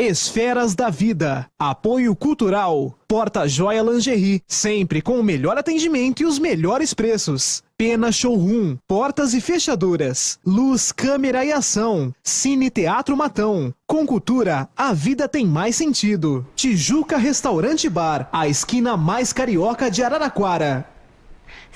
Esferas da Vida. Apoio Cultural. Porta Joia Lingerie. Sempre com o melhor atendimento e os melhores preços. Pena Showroom. Portas e fechaduras. Luz, câmera e ação. Cine Teatro Matão. Com cultura, a vida tem mais sentido. Tijuca Restaurante Bar. A esquina mais carioca de Araraquara.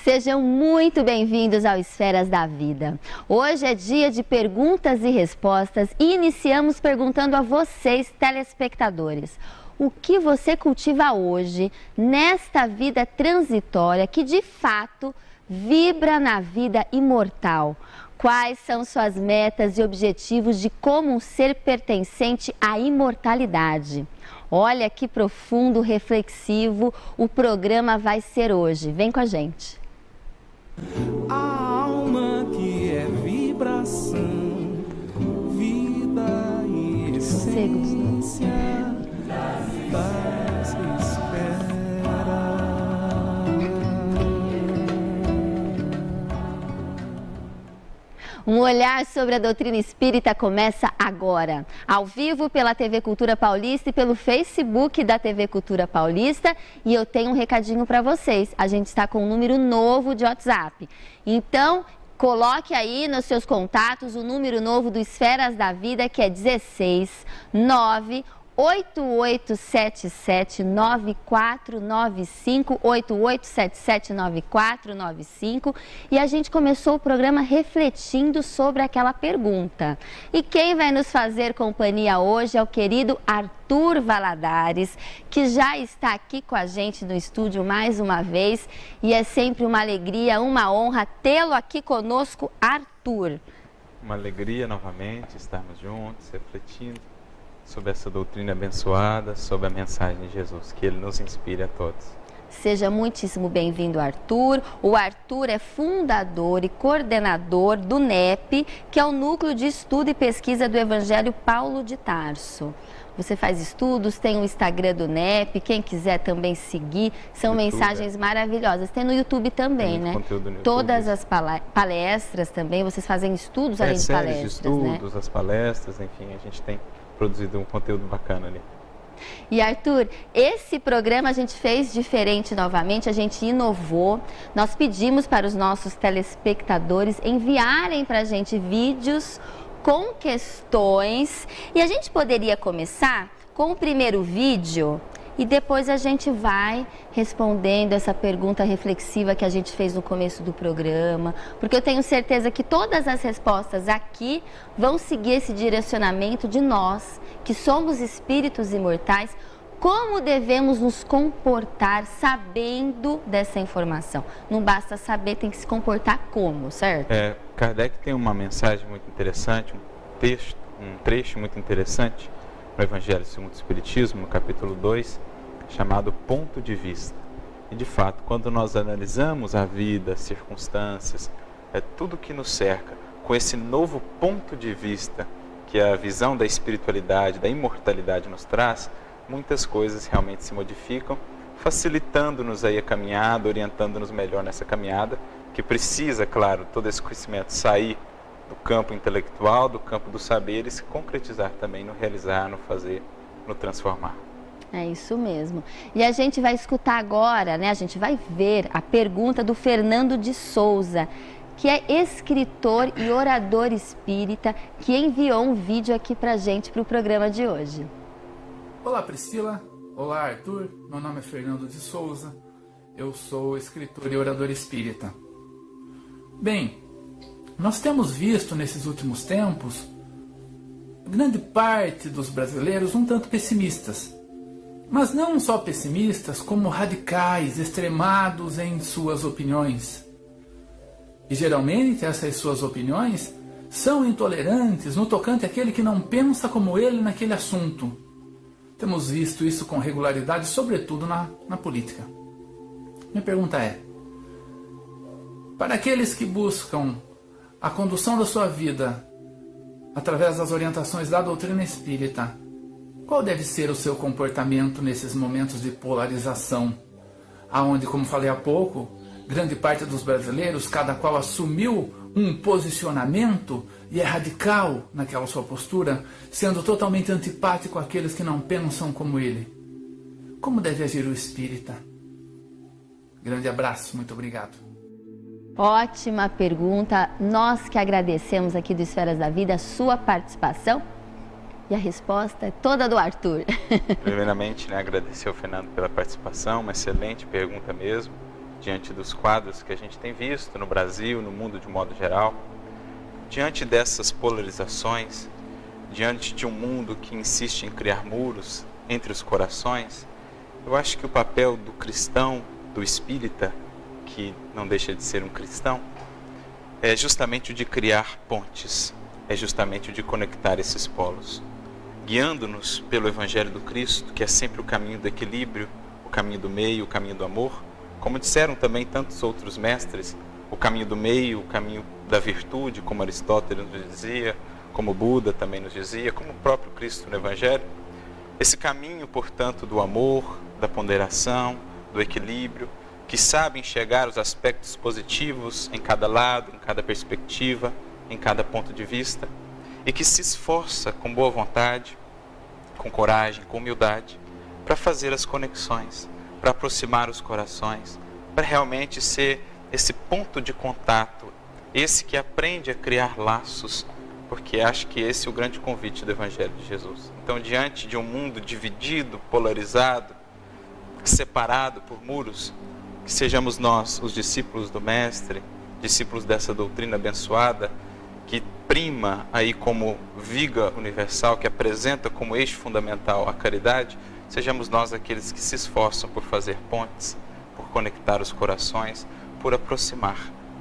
Sejam muito bem-vindos ao Esferas da Vida. Hoje é dia de perguntas e respostas e iniciamos perguntando a vocês, telespectadores. O que você cultiva hoje, nesta vida transitória que de fato vibra na vida imortal? Quais são suas metas e objetivos de como um ser pertencente à imortalidade? Olha que profundo, reflexivo o programa vai ser hoje. Vem com a gente. A alma que é vibração, vida e essência das esferas. Um olhar sobre a doutrina espírita começa agora, ao vivo pela TV Cultura Paulista e pelo Facebook da TV Cultura Paulista. E eu tenho um recadinho para vocês, a gente está com um número novo de WhatsApp. Então, coloque aí nos seus contatos o número novo do Esferas da Vida, que é 16988779495, 88779495, e a gente começou o programa refletindo sobre aquela pergunta. E quem vai nos fazer companhia hoje é o querido Arthur Valadares, que já está aqui com a gente no estúdio mais uma vez, e é sempre uma alegria, uma honra tê-lo aqui conosco, Arthur. Uma alegria novamente estarmos juntos, refletindo sobre essa doutrina abençoada, sobre a mensagem de Jesus, que Ele nos inspire a todos. Seja muitíssimo bem-vindo, Arthur. O Arthur é fundador e coordenador do NEP, que é o Núcleo de Estudo e Pesquisa do Evangelho Paulo de Tarso. Você faz estudos, tem o Instagram do NEP, quem quiser também seguir, são YouTube, mensagens maravilhosas. Tem no YouTube também, né? Conteúdo no YouTube. Todas as palestras também, vocês fazem estudos além de palestras, de estudos, né? As palestras, enfim, a gente tem produzido um conteúdo bacana ali. E Arthur, esse programa a gente fez diferente novamente, a gente inovou. Nós pedimos para os nossos telespectadores enviarem para a gente vídeos com questões. E a gente poderia começar com o primeiro vídeo e depois a gente vai respondendo essa pergunta reflexiva que a gente fez no começo do programa, porque eu tenho certeza que todas as respostas aqui vão seguir esse direcionamento de nós, que somos espíritos imortais, como devemos nos comportar sabendo dessa informação. Não basta saber, tem que se comportar como, certo? Kardec tem uma mensagem muito interessante, um trecho muito interessante no Evangelho segundo o Espiritismo, no capítulo 2, chamado Ponto de Vista. E de fato, quando nós analisamos a vida, as circunstâncias, tudo que nos cerca, com esse novo ponto de vista que a visão da espiritualidade, da imortalidade nos traz, muitas coisas realmente se modificam, facilitando-nos aí a caminhada, orientando-nos melhor nessa caminhada, que precisa, claro, todo esse conhecimento sair do campo intelectual, do campo do saber e se concretizar também no realizar, no fazer, no transformar. É isso mesmo. E a gente vai escutar agora, né? A gente vai ver a pergunta do Fernando de Souza, que é escritor e orador espírita, que enviou um vídeo aqui pra gente, pro programa de hoje. Olá, Priscila. Olá, Arthur. Meu nome é Fernando de Souza. Eu sou escritor e orador espírita. Bem, nós temos visto nesses últimos tempos grande parte dos brasileiros um tanto pessimistas. Mas não só pessimistas, como radicais, extremados em suas opiniões. E geralmente essas suas opiniões são intolerantes no tocante àquele que não pensa como ele naquele assunto. Temos visto isso com regularidade, sobretudo na política. Minha pergunta é: para aqueles que buscam a condução da sua vida através das orientações da doutrina espírita, qual deve ser o seu comportamento nesses momentos de polarização, aonde, como falei há pouco, grande parte dos brasileiros, cada qual assumiu um posicionamento e é radical naquela sua postura, sendo totalmente antipático àqueles que não pensam como ele. Como deve agir o espírita? Grande abraço, muito obrigado. Ótima pergunta. Nós que agradecemos aqui do Esferas da Vida a sua participação. E a resposta é toda do Arthur. Primeiramente, agradecer ao Fernando pela participação, uma excelente pergunta mesmo, diante dos quadros que a gente tem visto no Brasil, no mundo de modo geral. Diante dessas polarizações, diante de um mundo que insiste em criar muros entre os corações, eu acho que o papel do cristão, do espírita, que não deixa de ser um cristão, é justamente o de criar pontes, é justamente o de conectar esses polos, guiando-nos pelo Evangelho do Cristo, que é sempre o caminho do equilíbrio, o caminho do meio, o caminho do amor. Como disseram também tantos outros mestres, o caminho do meio, o caminho da virtude, como Aristóteles nos dizia, como Buda também nos dizia, como o próprio Cristo no Evangelho. Esse caminho, portanto, do amor, da ponderação, do equilíbrio, que sabe enxergar os aspectos positivos em cada lado, em cada perspectiva, em cada ponto de vista, e que se esforça com boa vontade, com coragem, com humildade, para fazer as conexões, para aproximar os corações, para realmente ser esse ponto de contato, esse que aprende a criar laços, porque acho que esse é o grande convite do Evangelho de Jesus. Então, diante de um mundo dividido, polarizado, separado por muros, que sejamos nós, os discípulos do Mestre, discípulos dessa doutrina abençoada, que prima aí como viga universal, que apresenta como eixo fundamental a caridade, sejamos nós aqueles que se esforçam por fazer pontes, por conectar os corações, por aproximar.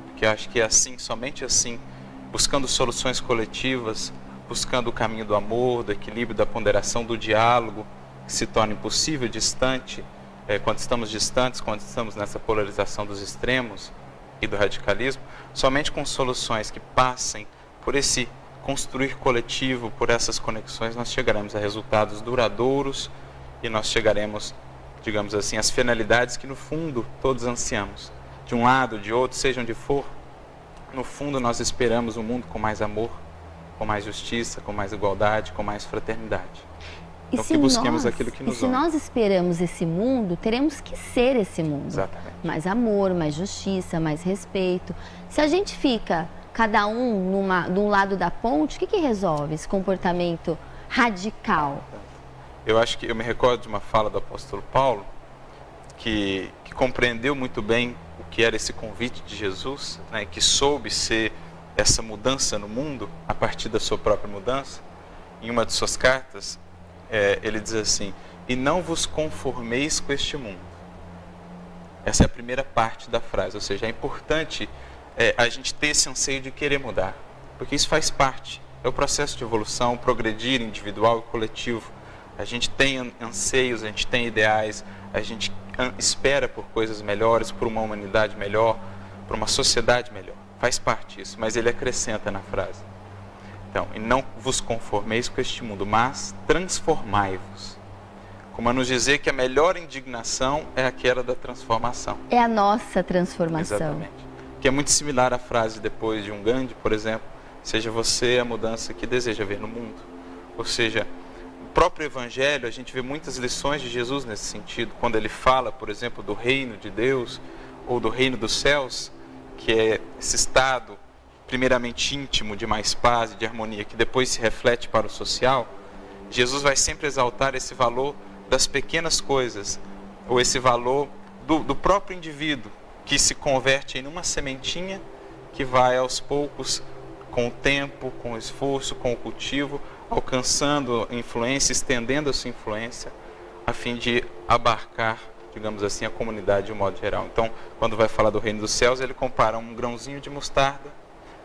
Porque eu acho que é assim, somente assim, buscando soluções coletivas, buscando o caminho do amor, do equilíbrio, da ponderação, do diálogo, que se torna impossível, distante, quando estamos distantes, quando estamos nessa polarização dos extremos e do radicalismo, somente com soluções que passem por esse construir coletivo, por essas conexões, nós chegaremos a resultados duradouros e nós chegaremos, digamos assim, às finalidades que no fundo todos ansiamos. De um lado, de outro, seja onde for, no fundo nós esperamos um mundo com mais amor, com mais justiça, com mais igualdade, com mais fraternidade. Então que busquemos aquilo que nos une. E se nós esperamos esse mundo, teremos que ser esse mundo. Exatamente. Mais amor, mais justiça, mais respeito. Se a gente fica, cada um de um lado da ponte, o que resolve esse comportamento radical? Eu acho que eu me recordo de uma fala do apóstolo Paulo, que compreendeu muito bem o que era esse convite de Jesus, né, que soube ser essa mudança no mundo a partir da sua própria mudança. Em uma de suas cartas, ele diz assim: e não vos conformeis com este mundo. Essa é a primeira parte da frase, ou seja, é importante a gente ter esse anseio de querer mudar, porque isso faz parte, é o processo de evolução, progredir individual e coletivo. A gente tem anseios, a gente tem ideais, a gente espera por coisas melhores, por uma humanidade melhor, por uma sociedade melhor. Faz parte isso, mas ele acrescenta na frase. Então, e não vos conformeis com este mundo, mas transformai-vos. Como a nos dizer que a melhor indignação é aquela da transformação. É a nossa transformação. Exatamente. Que é muito similar à frase depois de um Gandhi, por exemplo, seja você a mudança que deseja ver no mundo. Ou seja, no próprio Evangelho a gente vê muitas lições de Jesus nesse sentido. Quando ele fala, por exemplo, do reino de Deus ou do reino dos céus, que é esse estado primeiramente íntimo de mais paz e de harmonia, que depois se reflete para o social, Jesus vai sempre exaltar esse valor das pequenas coisas, ou esse valor do próprio indivíduo, que se converte em uma sementinha que vai aos poucos, com o tempo, com o esforço, com o cultivo, alcançando influência, estendendo a sua influência, a fim de abarcar, digamos assim, a comunidade de um modo geral. Então, quando vai falar do reino dos céus, ele compara um grãozinho de mostarda,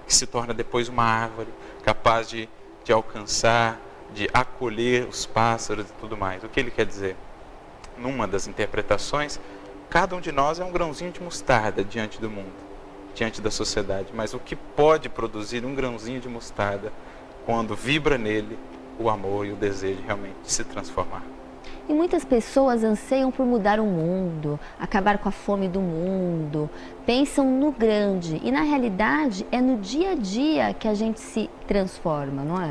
que se torna depois uma árvore, capaz de alcançar, de acolher os pássaros e tudo mais. O que ele quer dizer? Numa das interpretações, cada um de nós é um grãozinho de mostarda diante do mundo, diante da sociedade. Mas o que pode produzir um grãozinho de mostarda quando vibra nele o amor e o desejo realmente de se transformar? E muitas pessoas anseiam por mudar o mundo, acabar com a fome do mundo, pensam no grande. E na realidade é no dia a dia que a gente se transforma, não é?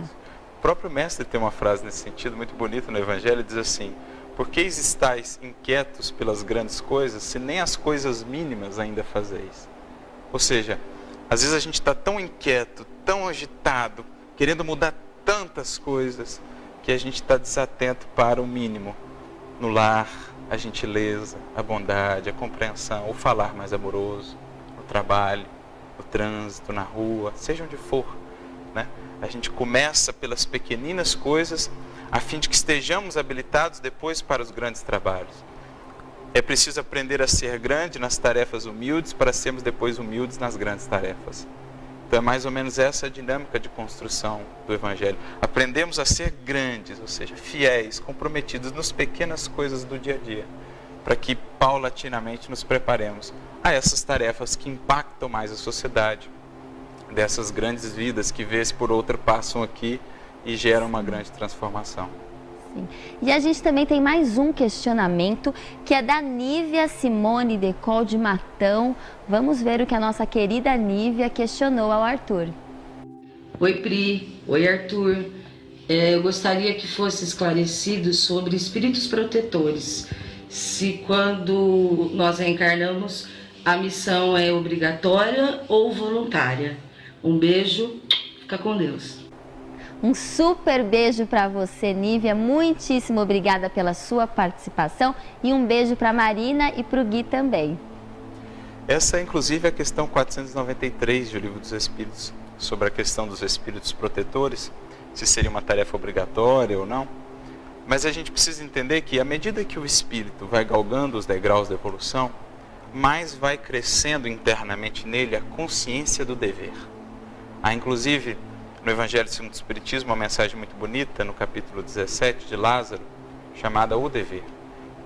O próprio mestre tem uma frase nesse sentido muito bonita no Evangelho, diz assim: por que estáis inquietos pelas grandes coisas, se nem as coisas mínimas ainda fazeis? Ou seja, às vezes a gente está tão inquieto, tão agitado, querendo mudar tantas coisas, que a gente está desatento para o mínimo. No lar, a gentileza, a bondade, a compreensão, o falar mais amoroso, no trabalho, no trânsito, na rua, seja onde for, né? A gente começa pelas pequeninas coisas, a fim de que estejamos habilitados depois para os grandes trabalhos. É preciso aprender a ser grande nas tarefas humildes, para sermos depois humildes nas grandes tarefas. Então é mais ou menos essa a dinâmica de construção do Evangelho. Aprendemos a ser grandes, ou seja, fiéis, comprometidos nas pequenas coisas do dia a dia, para que paulatinamente nos preparemos a essas tarefas que impactam mais a sociedade, dessas grandes vidas que vez por outra passam aqui e geram uma grande transformação. Sim. E a gente também tem mais um questionamento, que é da Nívia Simone Decol de Matão. Vamos ver o que a nossa querida Nívia questionou ao Arthur. Oi, Pri. Oi, Arthur. Eu gostaria que fosse esclarecido sobre espíritos protetores. Se quando nós reencarnamos, a missão é obrigatória ou voluntária. Um beijo, fica com Deus. Um super beijo para você, Nívia. Muitíssimo obrigada pela sua participação. E um beijo para a Marina e para o Gui também. Essa é, inclusive, a questão 493 do Livro dos Espíritos, sobre a questão dos espíritos protetores, se seria uma tarefa obrigatória ou não. Mas a gente precisa entender que, à medida que o espírito vai galgando os degraus da evolução, mais vai crescendo internamente nele a consciência do dever. Há, inclusive, no Evangelho segundo o Espiritismo, uma mensagem muito bonita, no capítulo 17 de Lázaro, chamada O Dever.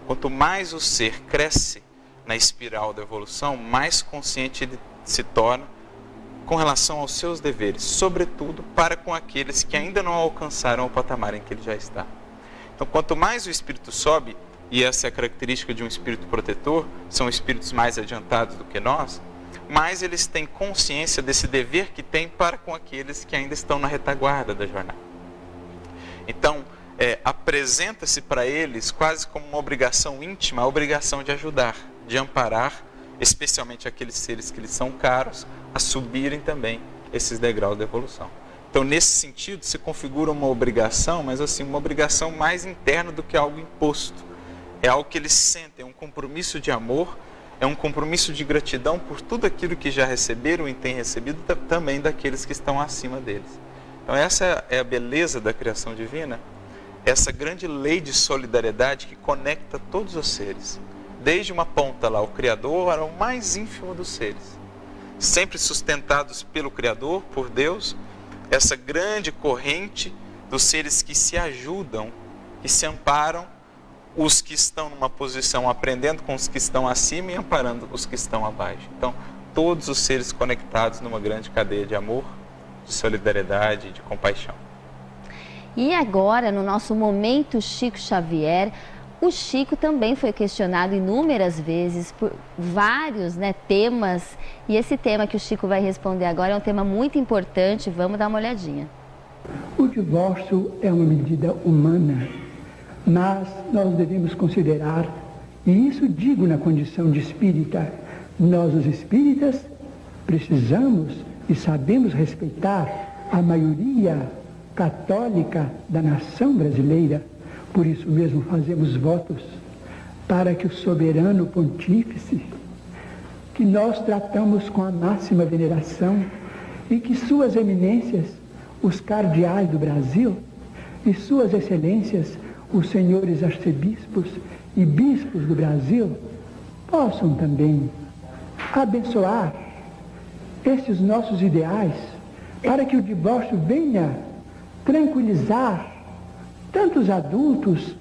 Quanto mais o ser cresce na espiral da evolução, mais consciente ele se torna com relação aos seus deveres, sobretudo para com aqueles que ainda não alcançaram o patamar em que ele já está. Então, quanto mais o espírito sobe, e essa é a característica de um espírito protetor, são espíritos mais adiantados do que nós, mais eles têm consciência desse dever que têm para com aqueles que ainda estão na retaguarda da jornada. Então, apresenta-se para eles quase como uma obrigação íntima, a obrigação de ajudar, de amparar, especialmente aqueles seres que lhes são caros, a subirem também esses degraus da evolução. Então, nesse sentido, se configura uma obrigação, mas assim, uma obrigação mais interna do que algo imposto. É algo que eles sentem, é um compromisso de amor, é um compromisso de gratidão por tudo aquilo que já receberam e têm recebido também daqueles que estão acima deles. Então essa é a beleza da criação divina, essa grande lei de solidariedade que conecta todos os seres, desde uma ponta lá, o Criador, ao mais ínfimo dos seres, sempre sustentados pelo Criador, por Deus, essa grande corrente dos seres que se ajudam, que se amparam, os que estão numa posição aprendendo com os que estão acima e amparando os que estão abaixo. Então, todos os seres conectados numa grande cadeia de amor, de solidariedade e de compaixão. E agora, no nosso Momento Chico Xavier, o Chico também foi questionado inúmeras vezes por vários temas. E esse tema que o Chico vai responder agora é um tema muito importante. Vamos dar uma olhadinha. O divórcio é uma medida humana, mas nós devemos considerar, e isso digo na condição de espírita, nós os espíritas precisamos e sabemos respeitar a maioria católica da nação brasileira. Por isso mesmo fazemos votos para que o soberano pontífice, que nós tratamos com a máxima veneração, e que suas eminências, os cardeais do Brasil, e suas excelências, os senhores arcebispos e bispos do Brasil, possam também abençoar estes nossos ideais, para que o divórcio venha tranquilizar tantos adultos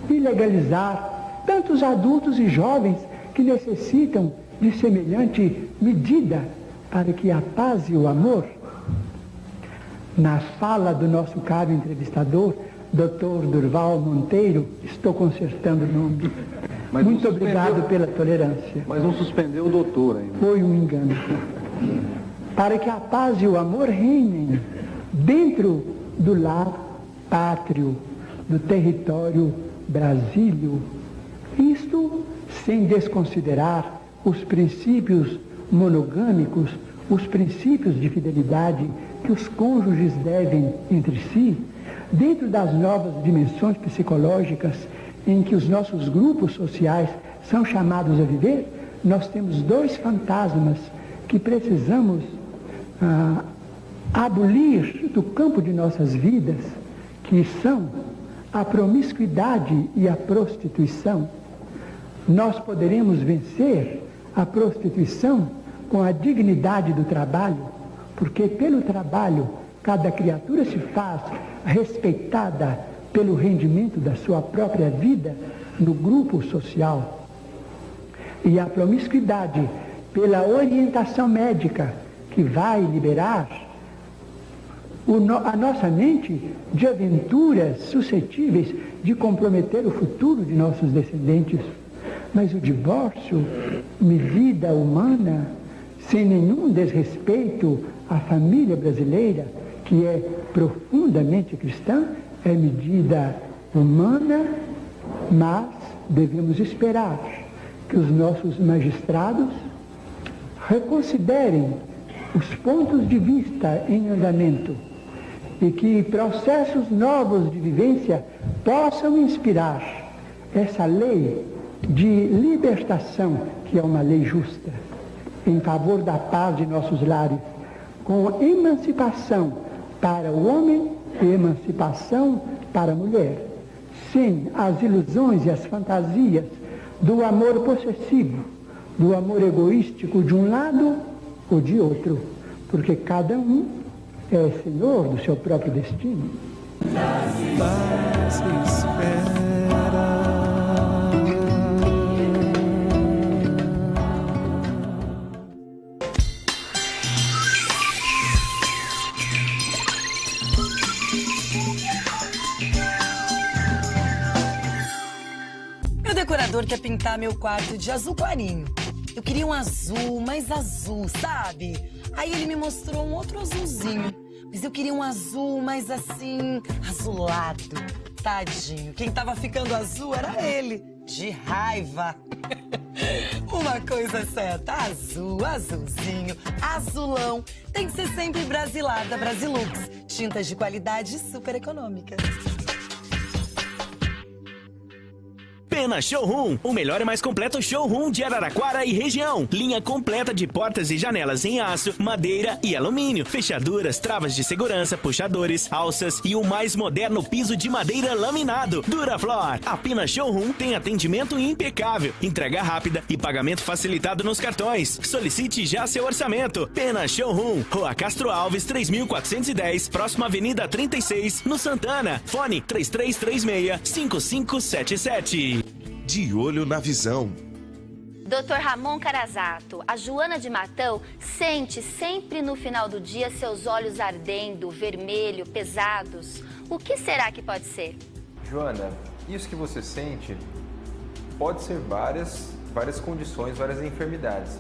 e legalizar tantos adultos e jovens que necessitam de semelhante medida para que a paz e o amor. Na fala do nosso caro entrevistador, Dr. Durval Monteiro, estou consertando o nome. Mas muito obrigado pela tolerância. Mas não suspendeu o doutor ainda. Foi um engano. Para que a paz e o amor reinem dentro do lar pátrio, do território brasílio. Isto sem desconsiderar os princípios monogâmicos, os princípios de fidelidade que os cônjuges devem entre si, dentro das novas dimensões psicológicas em que os nossos grupos sociais são chamados a viver. Nós temos dois fantasmas que precisamos abolir do campo de nossas vidas, que são a promiscuidade e a prostituição. Nós poderemos vencer a prostituição com a dignidade do trabalho, porque pelo trabalho cada criatura se faz respeitada pelo rendimento da sua própria vida no grupo social. E a promiscuidade pela orientação médica, que vai liberar a nossa mente de aventuras suscetíveis de comprometer o futuro de nossos descendentes. Mas o divórcio, medida humana, sem nenhum desrespeito à família brasileira, que é profundamente cristã, é medida humana, mas devemos esperar que os nossos magistrados reconsiderem os pontos de vista em andamento e que processos novos de vivência possam inspirar essa lei de libertação, que é uma lei justa, em favor da paz de nossos lares, com emancipação para o homem e emancipação para a mulher, sem as ilusões e as fantasias do amor possessivo, do amor egoístico de um lado ou de outro, porque cada um é senhor do seu próprio destino. Paz espera. Meu decorador quer pintar meu quarto de azul clarinho. Eu queria um azul, mais azul, sabe? Aí ele me mostrou um outro azulzinho. Mas eu queria um azul mais assim, azulado. Tadinho, quem tava ficando azul era ele. De raiva. Uma coisa certa, azul, azulzinho, azulão. Tem que ser sempre Brasilada, Brasilux. Tintas de qualidade super econômica. Pena Showroom, o melhor e mais completo showroom de Araraquara e região. Linha completa de portas e janelas em aço, madeira e alumínio. Fechaduras, travas de segurança, puxadores, alças e o mais moderno piso de madeira laminado. Duraflor. A Pena Showroom tem atendimento impecável, entrega rápida e pagamento facilitado nos cartões. Solicite já seu orçamento. Pena Showroom, Rua Castro Alves, 3410, próxima Avenida 36, no Santana. Fone 3336-5577. De olho na visão. Dr. Ramon Carazato, a Joana de Matão sente sempre no final do dia seus olhos ardendo, vermelho, pesados. O que será que pode ser? Joana, isso que você sente pode ser várias condições, várias enfermidades.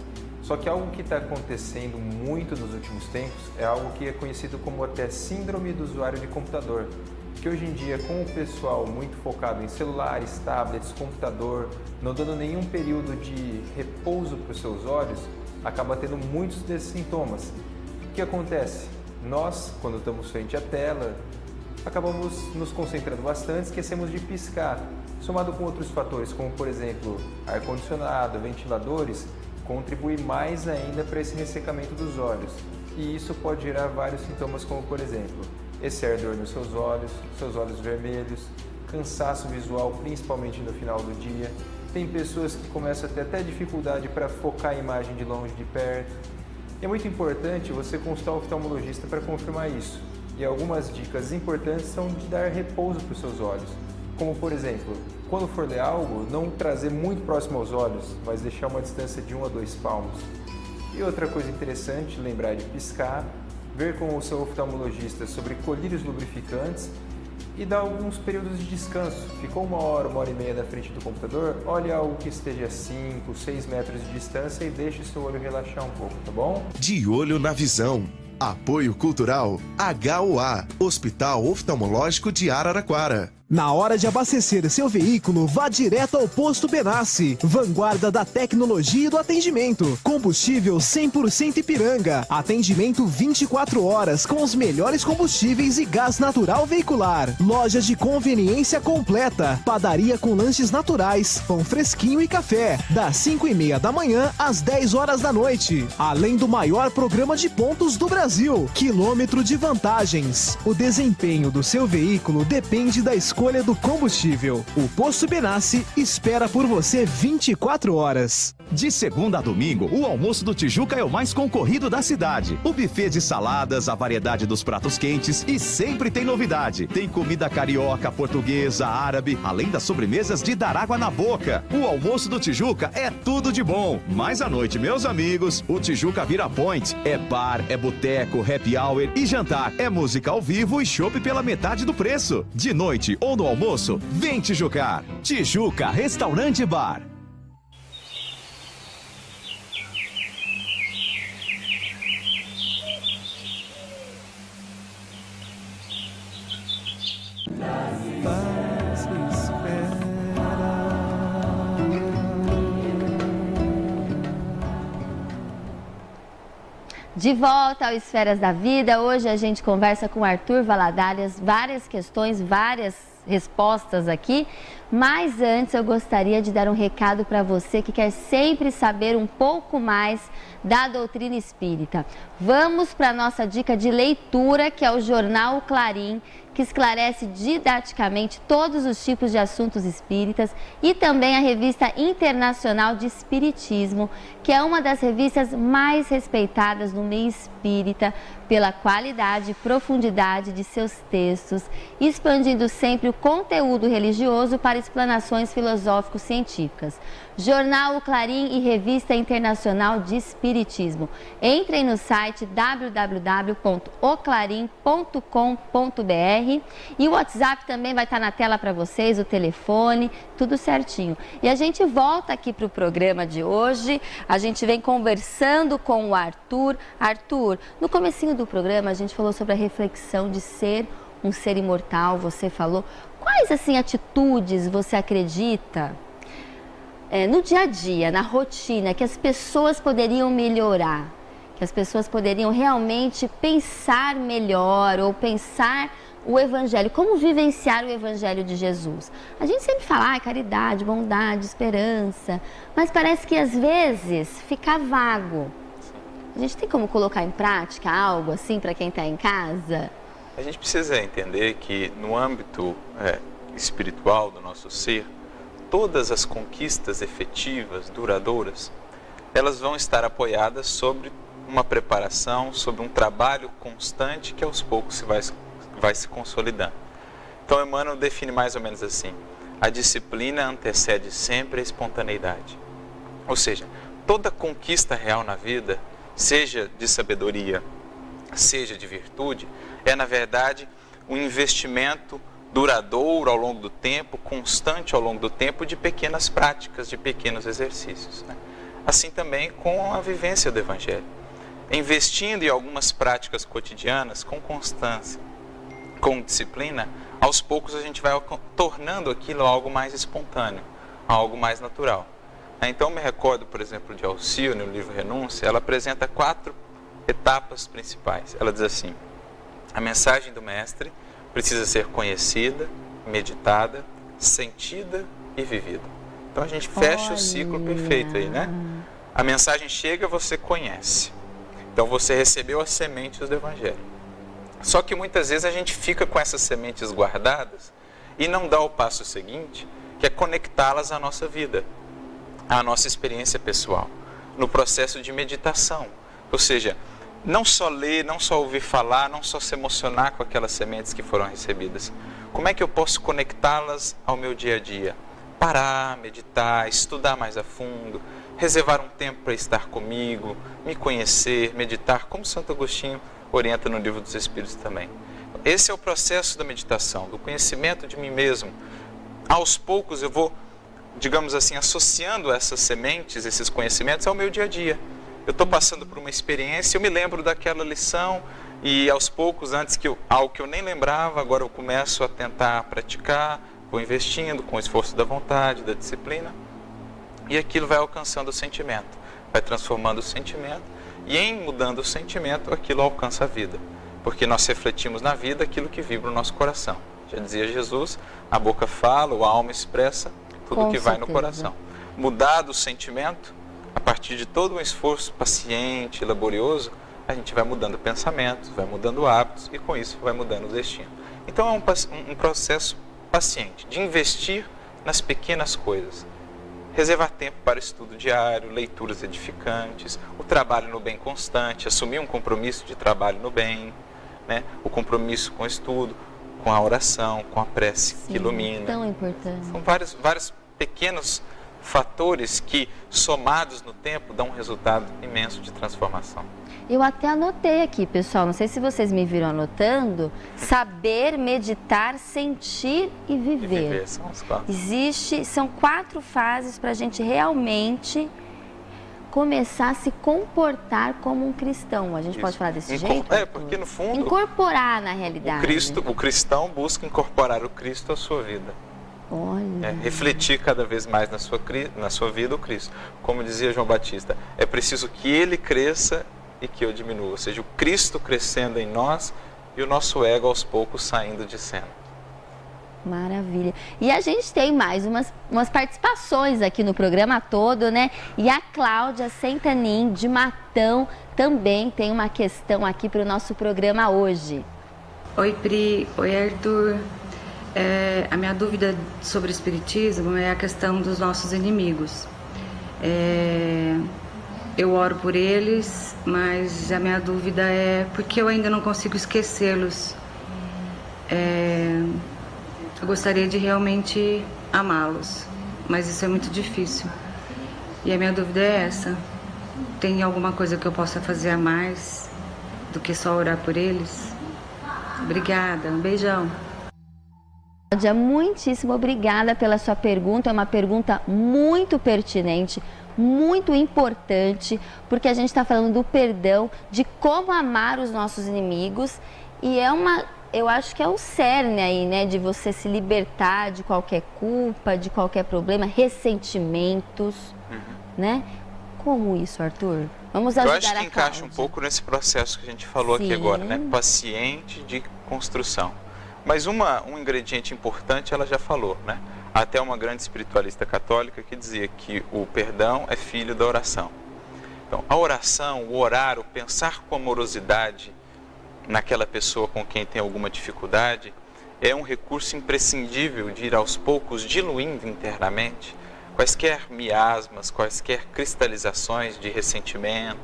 Só que algo que está acontecendo muito nos últimos tempos é algo que é conhecido como até síndrome do usuário de computador. Que hoje em dia, com o pessoal muito focado em celulares, tablets, computador, não dando nenhum período de repouso para os seus olhos, acaba tendo muitos desses sintomas. O que acontece? Nós, quando estamos frente à tela, acabamos nos concentrando bastante, esquecemos de piscar. Somado com outros fatores, como por exemplo, ar-condicionado, ventiladores, contribui mais ainda para esse ressecamento dos olhos. E isso pode gerar vários sintomas, como por exemplo, esse ardor nos seus olhos vermelhos, cansaço visual, principalmente no final do dia. Tem pessoas que começam a ter até dificuldade para focar a imagem de longe e de perto. É muito importante você consultar o oftalmologista para confirmar isso. E algumas dicas importantes são de dar repouso para os seus olhos. Como, por exemplo, quando for ler algo, não trazer muito próximo aos olhos, mas deixar uma distância de 1 a 2 palmos. E outra coisa interessante, lembrar de piscar, ver com o seu oftalmologista sobre colírios lubrificantes e dá alguns períodos de descanso. Ficou 1h, 1h30 na frente do computador, olhe algo que esteja a 5, 6 metros de distância e deixe seu olho relaxar um pouco, tá bom? De olho na visão. Apoio Cultural HUA, Hospital Oftalmológico de Araraquara. Na hora de abastecer seu veículo, vá direto ao Posto Benassi, vanguarda da tecnologia e do atendimento. Combustível 100% Ipiranga, atendimento 24 horas com os melhores combustíveis e gás natural veicular. Loja de conveniência completa, padaria com lanches naturais, pão fresquinho e café, das 5h30 da manhã às 10 horas da noite. Além do maior programa de pontos do Brasil, quilômetro de vantagens. O desempenho do seu veículo depende da escolha do combustível. O Posto Benassi espera por você 24 horas. De segunda a domingo, o almoço do Tijuca é o mais concorrido da cidade. O buffet de saladas, a variedade dos pratos quentes e sempre tem novidade. Tem comida carioca, portuguesa, árabe, além das sobremesas de dar água na boca. O almoço do Tijuca é tudo de bom. Mas à noite, meus amigos, o Tijuca vira point. É bar, é boteco, happy hour e jantar. É música ao vivo e chopp pela metade do preço. De noite ou no almoço, vem Tijucar. Tijuca Restaurante e Bar. De volta ao Esferas da Vida, hoje a gente conversa com Arthur Valadares, várias questões, várias respostas aqui, mas antes eu gostaria de dar um recado para você que quer sempre saber um pouco mais da doutrina espírita. Vamos para a nossa dica de leitura, que é o Jornal Clarim, que esclarece didaticamente todos os tipos de assuntos espíritas, e também a Revista Internacional de Espiritismo, que é uma das revistas mais respeitadas no meio espírita pela qualidade e profundidade de seus textos, expandindo sempre o conteúdo religioso para explanações filosófico-científicas. Jornal Clarim e Revista Internacional de Espiritismo. Entrem no site www.oclarim.com.br e o WhatsApp também vai estar na tela para vocês, o telefone, tudo certinho. E a gente volta aqui para o programa de hoje, a gente vem conversando com o Arthur. Arthur, no comecinho do programa a gente falou sobre a reflexão de ser um ser imortal, você falou. Quais, assim, atitudes você acredita no dia a dia, na rotina, que as pessoas poderiam melhorar, que as pessoas poderiam realmente pensar melhor ou pensar o Evangelho, como vivenciar o Evangelho de Jesus? A gente sempre fala, caridade, bondade, esperança, mas parece que às vezes fica vago. A gente tem como colocar em prática algo assim para quem está em casa? A gente precisa entender que no âmbito espiritual do nosso ser, todas as conquistas efetivas, duradouras, elas vão estar apoiadas sobre uma preparação, sobre um trabalho constante que aos poucos vai se consolidando. Então Emmanuel define mais ou menos assim: a disciplina antecede sempre a espontaneidade. Ou seja, toda conquista real na vida, seja de sabedoria, seja de virtude, é na verdade um investimento duradouro ao longo do tempo, constante ao longo do tempo, de pequenas práticas, de pequenos exercícios, né? Assim também com a vivência do Evangelho. Investindo em algumas práticas cotidianas, com constância, com disciplina, aos poucos a gente vai tornando aquilo algo mais espontâneo, algo mais natural. Então me recordo, por exemplo, de Alcíone, no livro Renúncia, ela apresenta 4 etapas principais. Ela diz assim: a mensagem do Mestre precisa ser conhecida, meditada, sentida e vivida. Então a gente fecha o ciclo perfeito aí, né? A mensagem chega, você conhece. Então você recebeu as sementes do Evangelho. Só que muitas vezes a gente fica com essas sementes guardadas e não dá o passo seguinte, que é conectá-las à nossa vida, à nossa experiência pessoal, no processo de meditação. Ou seja, não só ler, não só ouvir falar, não só se emocionar com aquelas sementes que foram recebidas. Como é que eu posso conectá-las ao meu dia a dia? Parar, meditar, estudar mais a fundo, reservar um tempo para estar comigo, me conhecer, meditar, como Santo Agostinho orienta no Livro dos Espíritos também. esse é o processo da meditação, do conhecimento de mim mesmo. Aos poucos eu vou, digamos assim, associando essas sementes, esses conhecimentos ao meu dia a dia. Eu estou passando por uma experiência, eu me lembro daquela lição e aos poucos, algo que eu nem lembrava, agora eu começo a tentar praticar, vou investindo com o esforço da vontade, da disciplina, e aquilo vai alcançando o sentimento, vai transformando o sentimento, e em mudando o sentimento, aquilo alcança a vida, porque nós refletimos na vida aquilo que vibra o nosso coração. Já dizia Jesus, a boca fala, a alma expressa tudo que vai no coração. Mudado o sentimento, a partir de todo um esforço paciente, laborioso, a gente vai mudando pensamentos, vai mudando hábitos e com isso vai mudando o destino. Então é um processo paciente, de investir nas pequenas coisas. Reservar tempo para estudo diário, leituras edificantes, o trabalho no bem constante, assumir um compromisso de trabalho no bem, né? O compromisso com o estudo, com a oração, com a prece que ilumina. Tão importante. São vários pequenos fatores que, somados no tempo, dão um resultado imenso de transformação. Eu até anotei aqui, pessoal, não sei se vocês me viram anotando, saber, meditar, sentir e viver. São 4 fases para a gente realmente começar a se comportar como um cristão. A gente pode falar desse jeito? Porque no fundo... Incorporar na realidade. O cristão busca incorporar o Cristo à sua vida. Olha. Refletir cada vez mais na sua vida o Cristo. Como dizia João Batista, é preciso que ele cresça e que eu diminua. Ou seja, o Cristo crescendo em nós e o nosso ego aos poucos saindo de cena. Maravilha. E a gente tem mais umas participações aqui no programa todo, né? E a Cláudia Sentanin, de Matão, também tem uma questão aqui para o nosso programa hoje. Oi, Pri. Oi, Arthur. A minha dúvida sobre o espiritismo é a questão dos nossos inimigos. Eu oro por eles, mas a minha dúvida é porque eu ainda não consigo esquecê-los. Eu gostaria de realmente amá-los, mas isso é muito difícil. E a minha dúvida é essa: tem alguma coisa que eu possa fazer a mais do que só orar por eles? Obrigada, um beijão. Cláudia, muitíssimo obrigada pela sua pergunta. É uma pergunta muito pertinente, muito importante, porque a gente está falando do perdão, de como amar os nossos inimigos, e eu acho que é o cerne aí, né, de você se libertar de qualquer culpa, de qualquer problema, ressentimentos, né? Como isso, Arthur? Vamos ajudar a Cláudia. Eu acho que encaixa um pouco nesse processo que a gente falou aqui agora, né? Paciente de construção. Mas um ingrediente importante ela já falou, né? Até uma grande espiritualista católica que dizia que o perdão é filho da oração. Então, a oração, o orar, o pensar com amorosidade naquela pessoa com quem tem alguma dificuldade, é um recurso imprescindível de ir aos poucos diluindo internamente quaisquer miasmas, quaisquer cristalizações de ressentimento,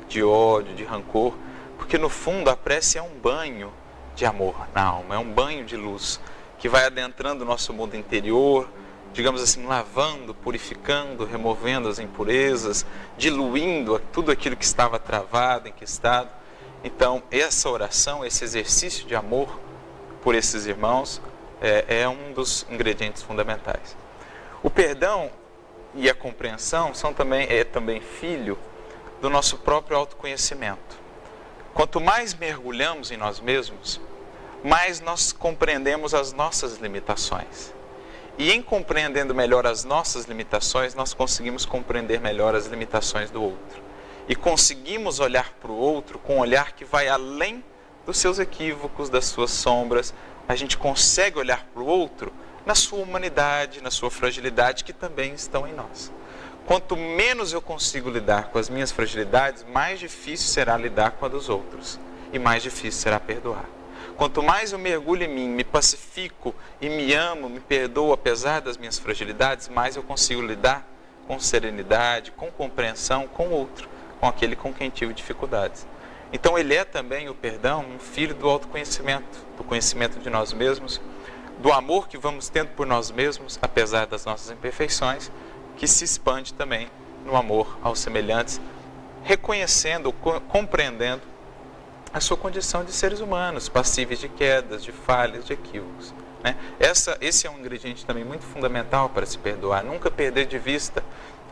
de ódio, de rancor, porque no fundo a prece é um banho de amor na alma, é um banho de luz que vai adentrando o nosso mundo interior, digamos assim, lavando, purificando, removendo as impurezas, diluindo tudo aquilo que estava travado, enquistado. Então, essa oração, esse exercício de amor por esses irmãos é um dos ingredientes fundamentais. O perdão e a compreensão é também filho do nosso próprio autoconhecimento. Quanto mais mergulhamos em nós mesmos, mais nós compreendemos as nossas limitações. E em compreendendo melhor as nossas limitações, nós conseguimos compreender melhor as limitações do outro. E conseguimos olhar para o outro com um olhar que vai além dos seus equívocos, das suas sombras. A gente consegue olhar para o outro na sua humanidade, na sua fragilidade, que também estão em nós. Quanto menos eu consigo lidar com as minhas fragilidades, mais difícil será lidar com a dos outros. E mais difícil será perdoar. Quanto mais eu mergulho em mim, me pacifico e me amo, me perdoo apesar das minhas fragilidades, mais eu consigo lidar com serenidade, com compreensão com o outro, com aquele com quem tive dificuldades. Então ele é também, o perdão, um filho do autoconhecimento, do conhecimento de nós mesmos, do amor que vamos tendo por nós mesmos, apesar das nossas imperfeições, que se expande também no amor aos semelhantes, reconhecendo, compreendendo a sua condição de seres humanos, passíveis de quedas, de falhas, de equívocos. Né? Esse é um ingrediente também muito fundamental para se perdoar. Nunca perder de vista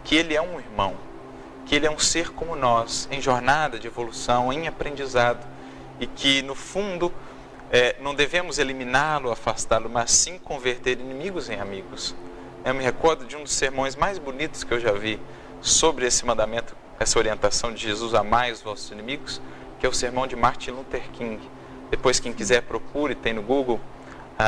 que ele é um irmão, que ele é um ser como nós, em jornada de evolução, em aprendizado, e que, no fundo, não devemos eliminá-lo, afastá-lo, mas sim converter inimigos em amigos. Eu me recordo de um dos sermões mais bonitos que eu já vi sobre esse mandamento, essa orientação de Jesus, amai os vossos inimigos, que é o sermão de Martin Luther King. Depois, quem quiser, procure, tem no Google,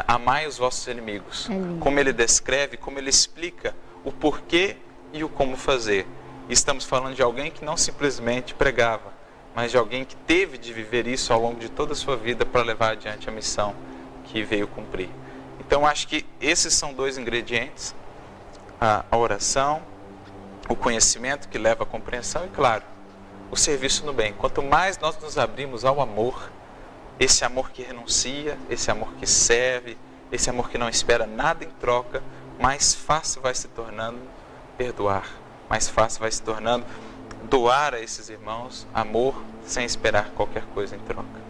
amai os vossos inimigos. Como ele descreve, como ele explica o porquê e o como fazer. E estamos falando de alguém que não simplesmente pregava, mas de alguém que teve de viver isso ao longo de toda a sua vida para levar adiante a missão que veio cumprir. Então, acho que esses são dois ingredientes, a oração, o conhecimento que leva à compreensão e, claro, o serviço no bem. Quanto mais nós nos abrimos ao amor, esse amor que renuncia, esse amor que serve, esse amor que não espera nada em troca, mais fácil vai se tornando perdoar, mais fácil vai se tornando doar a esses irmãos amor sem esperar qualquer coisa em troca.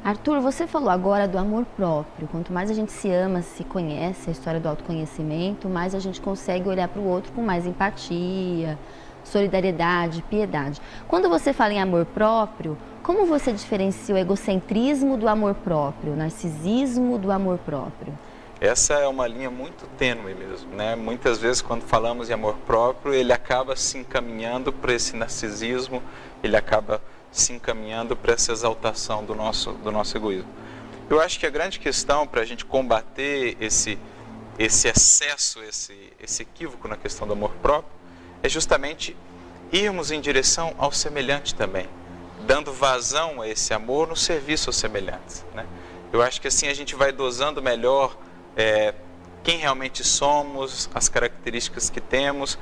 Arthur, você falou agora do amor próprio. Quanto mais a gente se ama, se conhece, a história do autoconhecimento, mais a gente consegue olhar para o outro com mais empatia, solidariedade, piedade. Quando você fala em amor próprio, como você diferencia o egocentrismo do amor próprio, o narcisismo do amor próprio? Essa é uma linha muito tênue mesmo, né? Muitas vezes, quando falamos em amor próprio, ele acaba se encaminhando para esse narcisismo, ele acaba se encaminhando para essa exaltação do nosso egoísmo. Eu acho que a grande questão para a gente combater esse excesso, esse equívoco na questão do amor próprio, é justamente irmos em direção ao semelhante também, dando vazão a esse amor no serviço aos semelhantes, né? Eu acho que assim a gente vai dosando melhor quem realmente somos, as características que temos,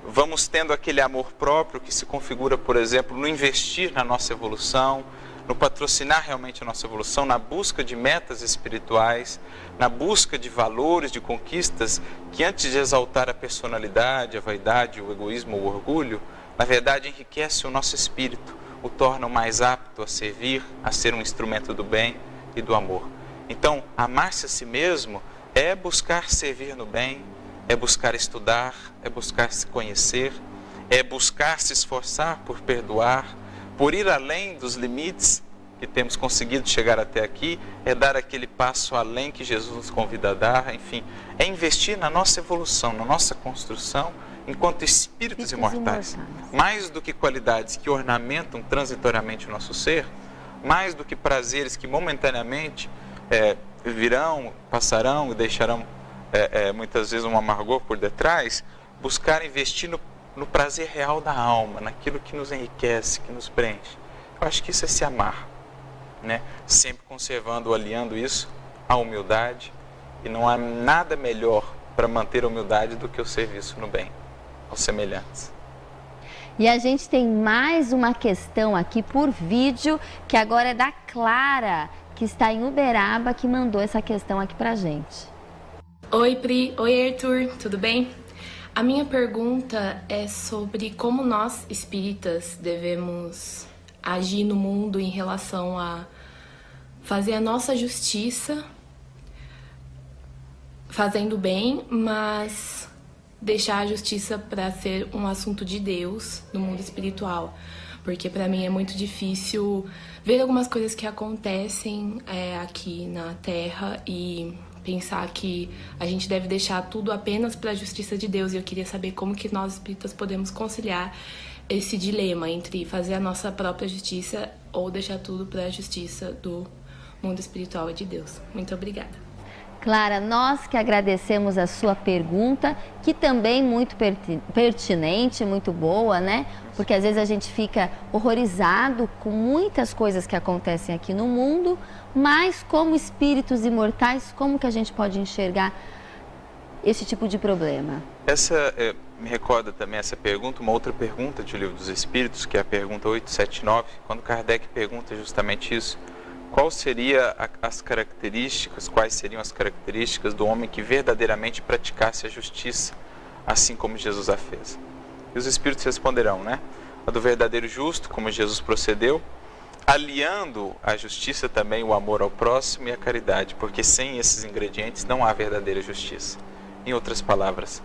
vamos tendo aquele amor próprio que se configura, por exemplo, no investir na nossa evolução, no patrocinar realmente a nossa evolução, na busca de metas espirituais, na busca de valores, de conquistas que, antes de exaltar a personalidade, a vaidade, o egoísmo, o orgulho, na verdade enriquece o nosso espírito, o tornam mais apto a servir, a ser um instrumento do bem e do amor. Então, amar-se a si mesmo é buscar servir no bem, é buscar estudar, é buscar se conhecer, é buscar se esforçar por perdoar, por ir além dos limites que temos conseguido chegar até aqui, é dar aquele passo além que Jesus nos convida a dar, enfim, é investir na nossa evolução, na nossa construção, enquanto espíritos imortais. Mais do que qualidades que ornamentam transitoriamente o nosso ser, mais do que prazeres que momentaneamente virão, passarão e deixarão muitas vezes um amargor por detrás, buscar investir no prazer real da alma, naquilo que nos enriquece, que nos preenche. Eu acho que isso é se amar, né? Sempre conservando, aliando isso à humildade, e não há nada melhor para manter a humildade do que o serviço no bem, aos semelhantes. E a gente tem mais uma questão aqui por vídeo, que agora é da Clara, que está em Uberaba, que mandou essa questão aqui pra gente. Oi, Pri. Oi, Arthur. Tudo bem? A minha pergunta é sobre como nós, espíritas, devemos agir no mundo em relação a fazer a nossa justiça, fazendo bem, mas deixar a justiça para ser um assunto de Deus no mundo espiritual. Porque para mim é muito difícil ver algumas coisas que acontecem aqui na Terra e pensar que a gente deve deixar tudo apenas para a justiça de Deus. E eu queria saber como que nós espíritas podemos conciliar esse dilema entre fazer a nossa própria justiça ou deixar tudo para a justiça do mundo espiritual e de Deus. Muito obrigada. Clara, nós que agradecemos a sua pergunta, que também muito pertinente, muito boa, né? Porque às vezes a gente fica horrorizado com muitas coisas que acontecem aqui no mundo, mas como espíritos imortais, como que a gente pode enxergar esse tipo de problema? Me recorda também essa pergunta, uma outra pergunta de O Livro dos Espíritos, que é a pergunta 879, quando Kardec pergunta justamente isso. Quais seriam as características do homem que verdadeiramente praticasse a justiça, assim como Jesus a fez? E os Espíritos responderão, né? A do verdadeiro justo, como Jesus procedeu, aliando à justiça também o amor ao próximo e a caridade, porque sem esses ingredientes não há verdadeira justiça. Em outras palavras,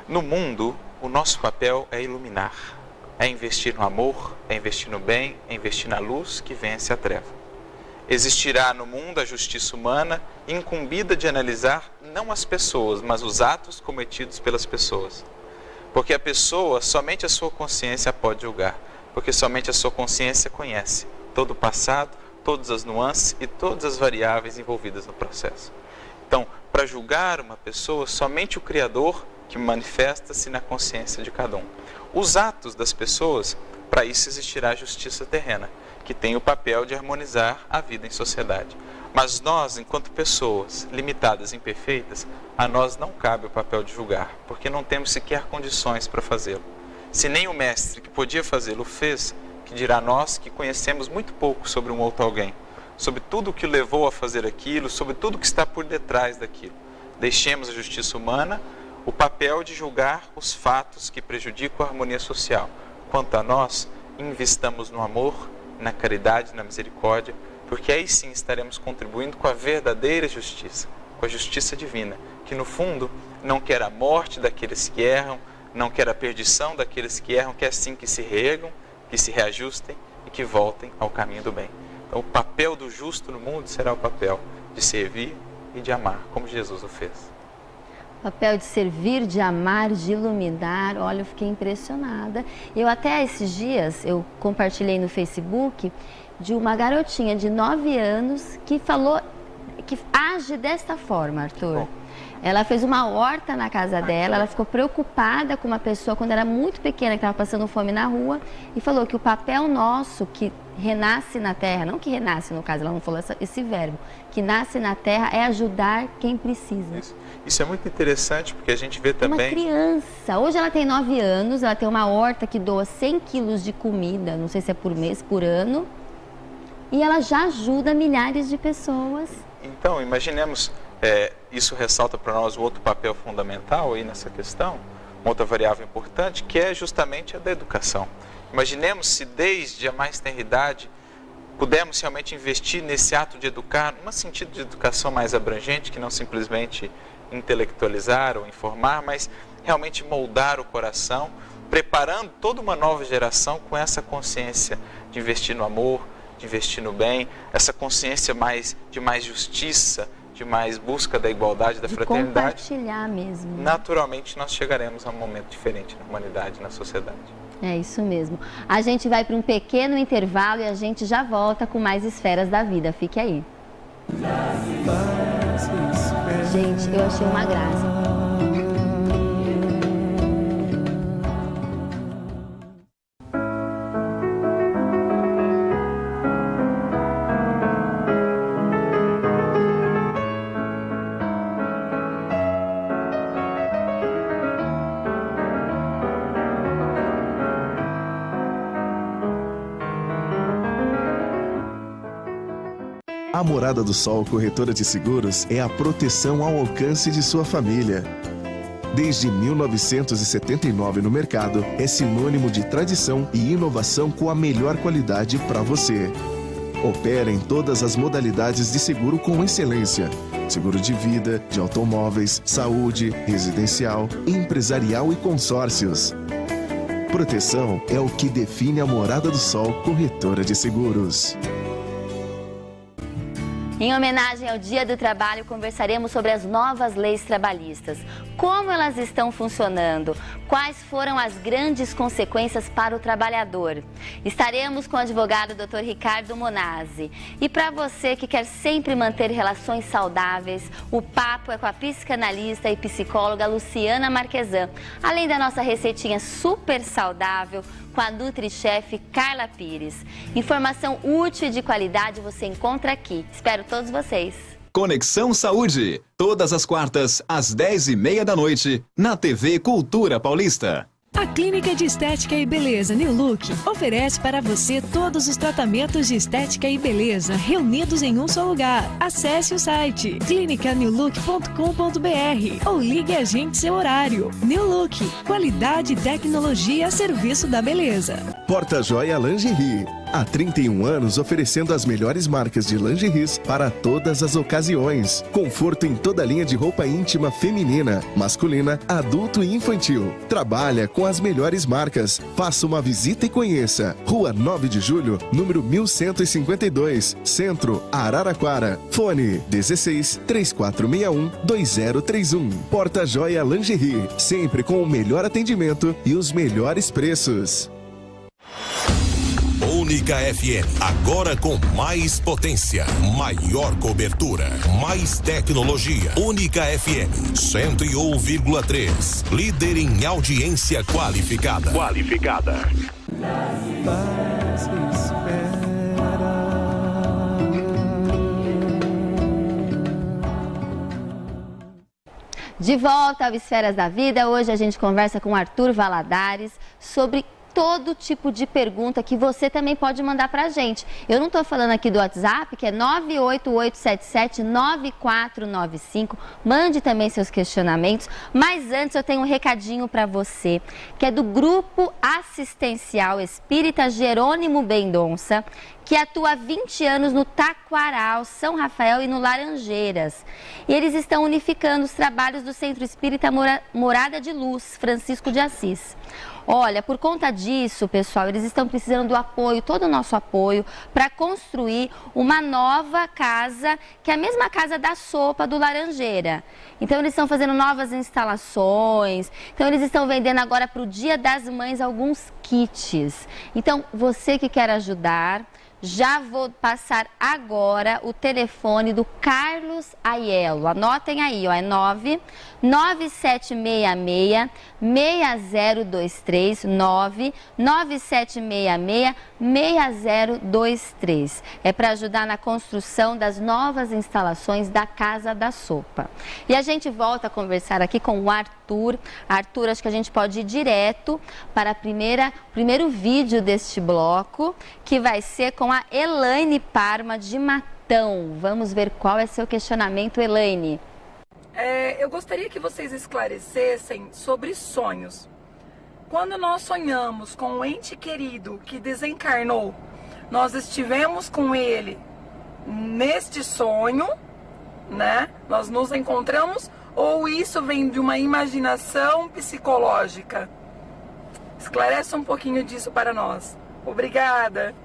no mundo, o nosso papel é iluminar, é investir no amor, é investir no bem, é investir na luz que vence a treva. Existirá no mundo a justiça humana, incumbida de analisar não as pessoas, mas os atos cometidos pelas pessoas. Porque a pessoa, somente a sua consciência a pode julgar, porque somente a sua consciência conhece todo o passado, todas as nuances e todas as variáveis envolvidas no processo. Então, para julgar uma pessoa, somente o Criador que manifesta-se na consciência de cada um. Os atos das pessoas, para isso existirá a justiça terrena, que tem o papel de harmonizar a vida em sociedade. Mas nós, enquanto pessoas limitadas e imperfeitas, a nós não cabe o papel de julgar, porque não temos sequer condições para fazê-lo. Se nem o mestre que podia fazê-lo fez, que dirá nós que conhecemos muito pouco sobre um outro alguém, sobre tudo o que o levou a fazer aquilo, sobre tudo o que está por detrás daquilo. Deixemos a justiça humana o papel de julgar os fatos que prejudicam a harmonia social. Quanto a nós, investamos no amor, na caridade, na misericórdia, porque aí sim estaremos contribuindo com a verdadeira justiça, com a justiça divina, que no fundo não quer a morte daqueles que erram, não quer a perdição daqueles que erram, quer sim que se reergam, que se reajustem e que voltem ao caminho do bem. Então o papel do justo no mundo será o papel de servir e de amar, como Jesus o fez. Papel de servir, de amar, de iluminar. Olha, eu fiquei impressionada. Eu até esses dias, eu compartilhei no Facebook de uma garotinha de 9 anos que falou, que age desta forma, Arthur. Ela fez uma horta na casa dela, ela ficou preocupada com uma pessoa quando era muito pequena, que estava passando fome na rua, e falou que o papel nosso, que renasce na terra, não que renasce no caso, ela não falou esse verbo, que nasce na terra é ajudar quem precisa. Isso é muito interessante, porque a gente vê também... Uma criança, hoje ela tem 9 anos, ela tem uma horta que doa 100 quilos de comida, não sei se é por mês, por ano, e ela já ajuda milhares de pessoas. Então, imaginemos... isso ressalta para nós o outro papel fundamental aí nessa questão, uma outra variável importante, que é justamente a da educação. Imaginemos se desde a mais tenra idade pudermos realmente investir nesse ato de educar, num sentido de educação mais abrangente, que não simplesmente intelectualizar ou informar, mas realmente moldar o coração, preparando toda uma nova geração com essa consciência de investir no amor, de investir no bem, essa consciência de mais justiça, de mais busca da igualdade, da fraternidade. Compartilhar mesmo. Naturalmente nós chegaremos a um momento diferente na humanidade, na sociedade. É isso mesmo. A gente vai para um pequeno intervalo e a gente já volta com mais esferas da vida. Fique aí. Gente, eu achei uma graça. A Morada do Sol Corretora de Seguros é a proteção ao alcance de sua família. Desde 1979 no mercado, é sinônimo de tradição e inovação com a melhor qualidade para você. Opera em todas as modalidades de seguro com excelência. Seguro de vida, de automóveis, saúde, residencial, empresarial e consórcios. Proteção é o que define a Morada do Sol Corretora de Seguros. Em homenagem ao Dia do Trabalho, conversaremos sobre as novas leis trabalhistas. Como elas estão funcionando? Quais foram as grandes consequências para o trabalhador? Estaremos com o advogado Dr. Ricardo Monazzi. E para você que quer sempre manter relações saudáveis, o papo é com a psicanalista e psicóloga Luciana Marquesan. Além da nossa receitinha super saudável, com a NutriChef Carla Pires. Informação útil e de qualidade você encontra aqui. Espero todos vocês. Conexão Saúde, todas as quartas, às 10h30 da noite, na TV Cultura Paulista. A Clínica de Estética e Beleza New Look oferece para você todos os tratamentos de estética e beleza reunidos em um só lugar. Acesse o site clinicanewlook.com.br ou ligue a gente seu horário. New Look, qualidade e tecnologia a serviço da beleza. Porta Joia Lingerie, Há 31 anos oferecendo as melhores marcas de lingeries para todas as ocasiões. Conforto em toda a linha de roupa íntima feminina, masculina, adulto e infantil. Trabalha com as melhores marcas. Faça uma visita e conheça. Rua 9 de Julho, número 1152, Centro, Araraquara. Fone 16 3461 2031. Porta Joia Lingerie, sempre com o melhor atendimento e os melhores preços. Única FM, agora com mais potência, maior cobertura, mais tecnologia. Única FM 101,3, líder em audiência qualificada. Paz espera. De volta ao Esferas da Vida, hoje a gente conversa com Arthur Valadares sobre todo tipo de pergunta que você também pode mandar pra gente. Eu não tô falando aqui do WhatsApp, que é 988779495. Mande também seus questionamentos. Mas antes eu tenho um recadinho pra você, que é do Grupo Assistencial Espírita Jerônimo Mendonça, que atua há 20 anos no Taquaral, São Rafael e no Laranjeiras. E eles estão unificando os trabalhos do Centro Espírita Morada de Luz, Francisco de Assis. Olha, por conta disso, pessoal, eles estão precisando do apoio, todo o nosso apoio, para construir uma nova casa, que é a mesma casa da sopa do Laranjeira. Então, eles estão fazendo novas instalações, então eles estão vendendo agora para o Dia das Mães alguns kits. Então, você que quer ajudar, já vou passar agora o telefone do Carlos Aiello. Anotem aí, ó, é 99766-6023, 99766-6023. É para ajudar na construção das novas instalações da Casa da Sopa. E a gente volta a conversar aqui com o Arthur. Arthur, acho que a gente pode ir direto para o primeiro vídeo deste bloco, que vai ser com a Elaine Parma de Matão. Vamos ver qual é seu questionamento, Elaine. Eu gostaria que vocês esclarecessem sobre sonhos. Quando nós sonhamos com um ente querido que desencarnou, nós estivemos com ele neste sonho, né? Nós nos encontramos, ou isso vem de uma imaginação psicológica? Esclarece um pouquinho disso para nós. Obrigada.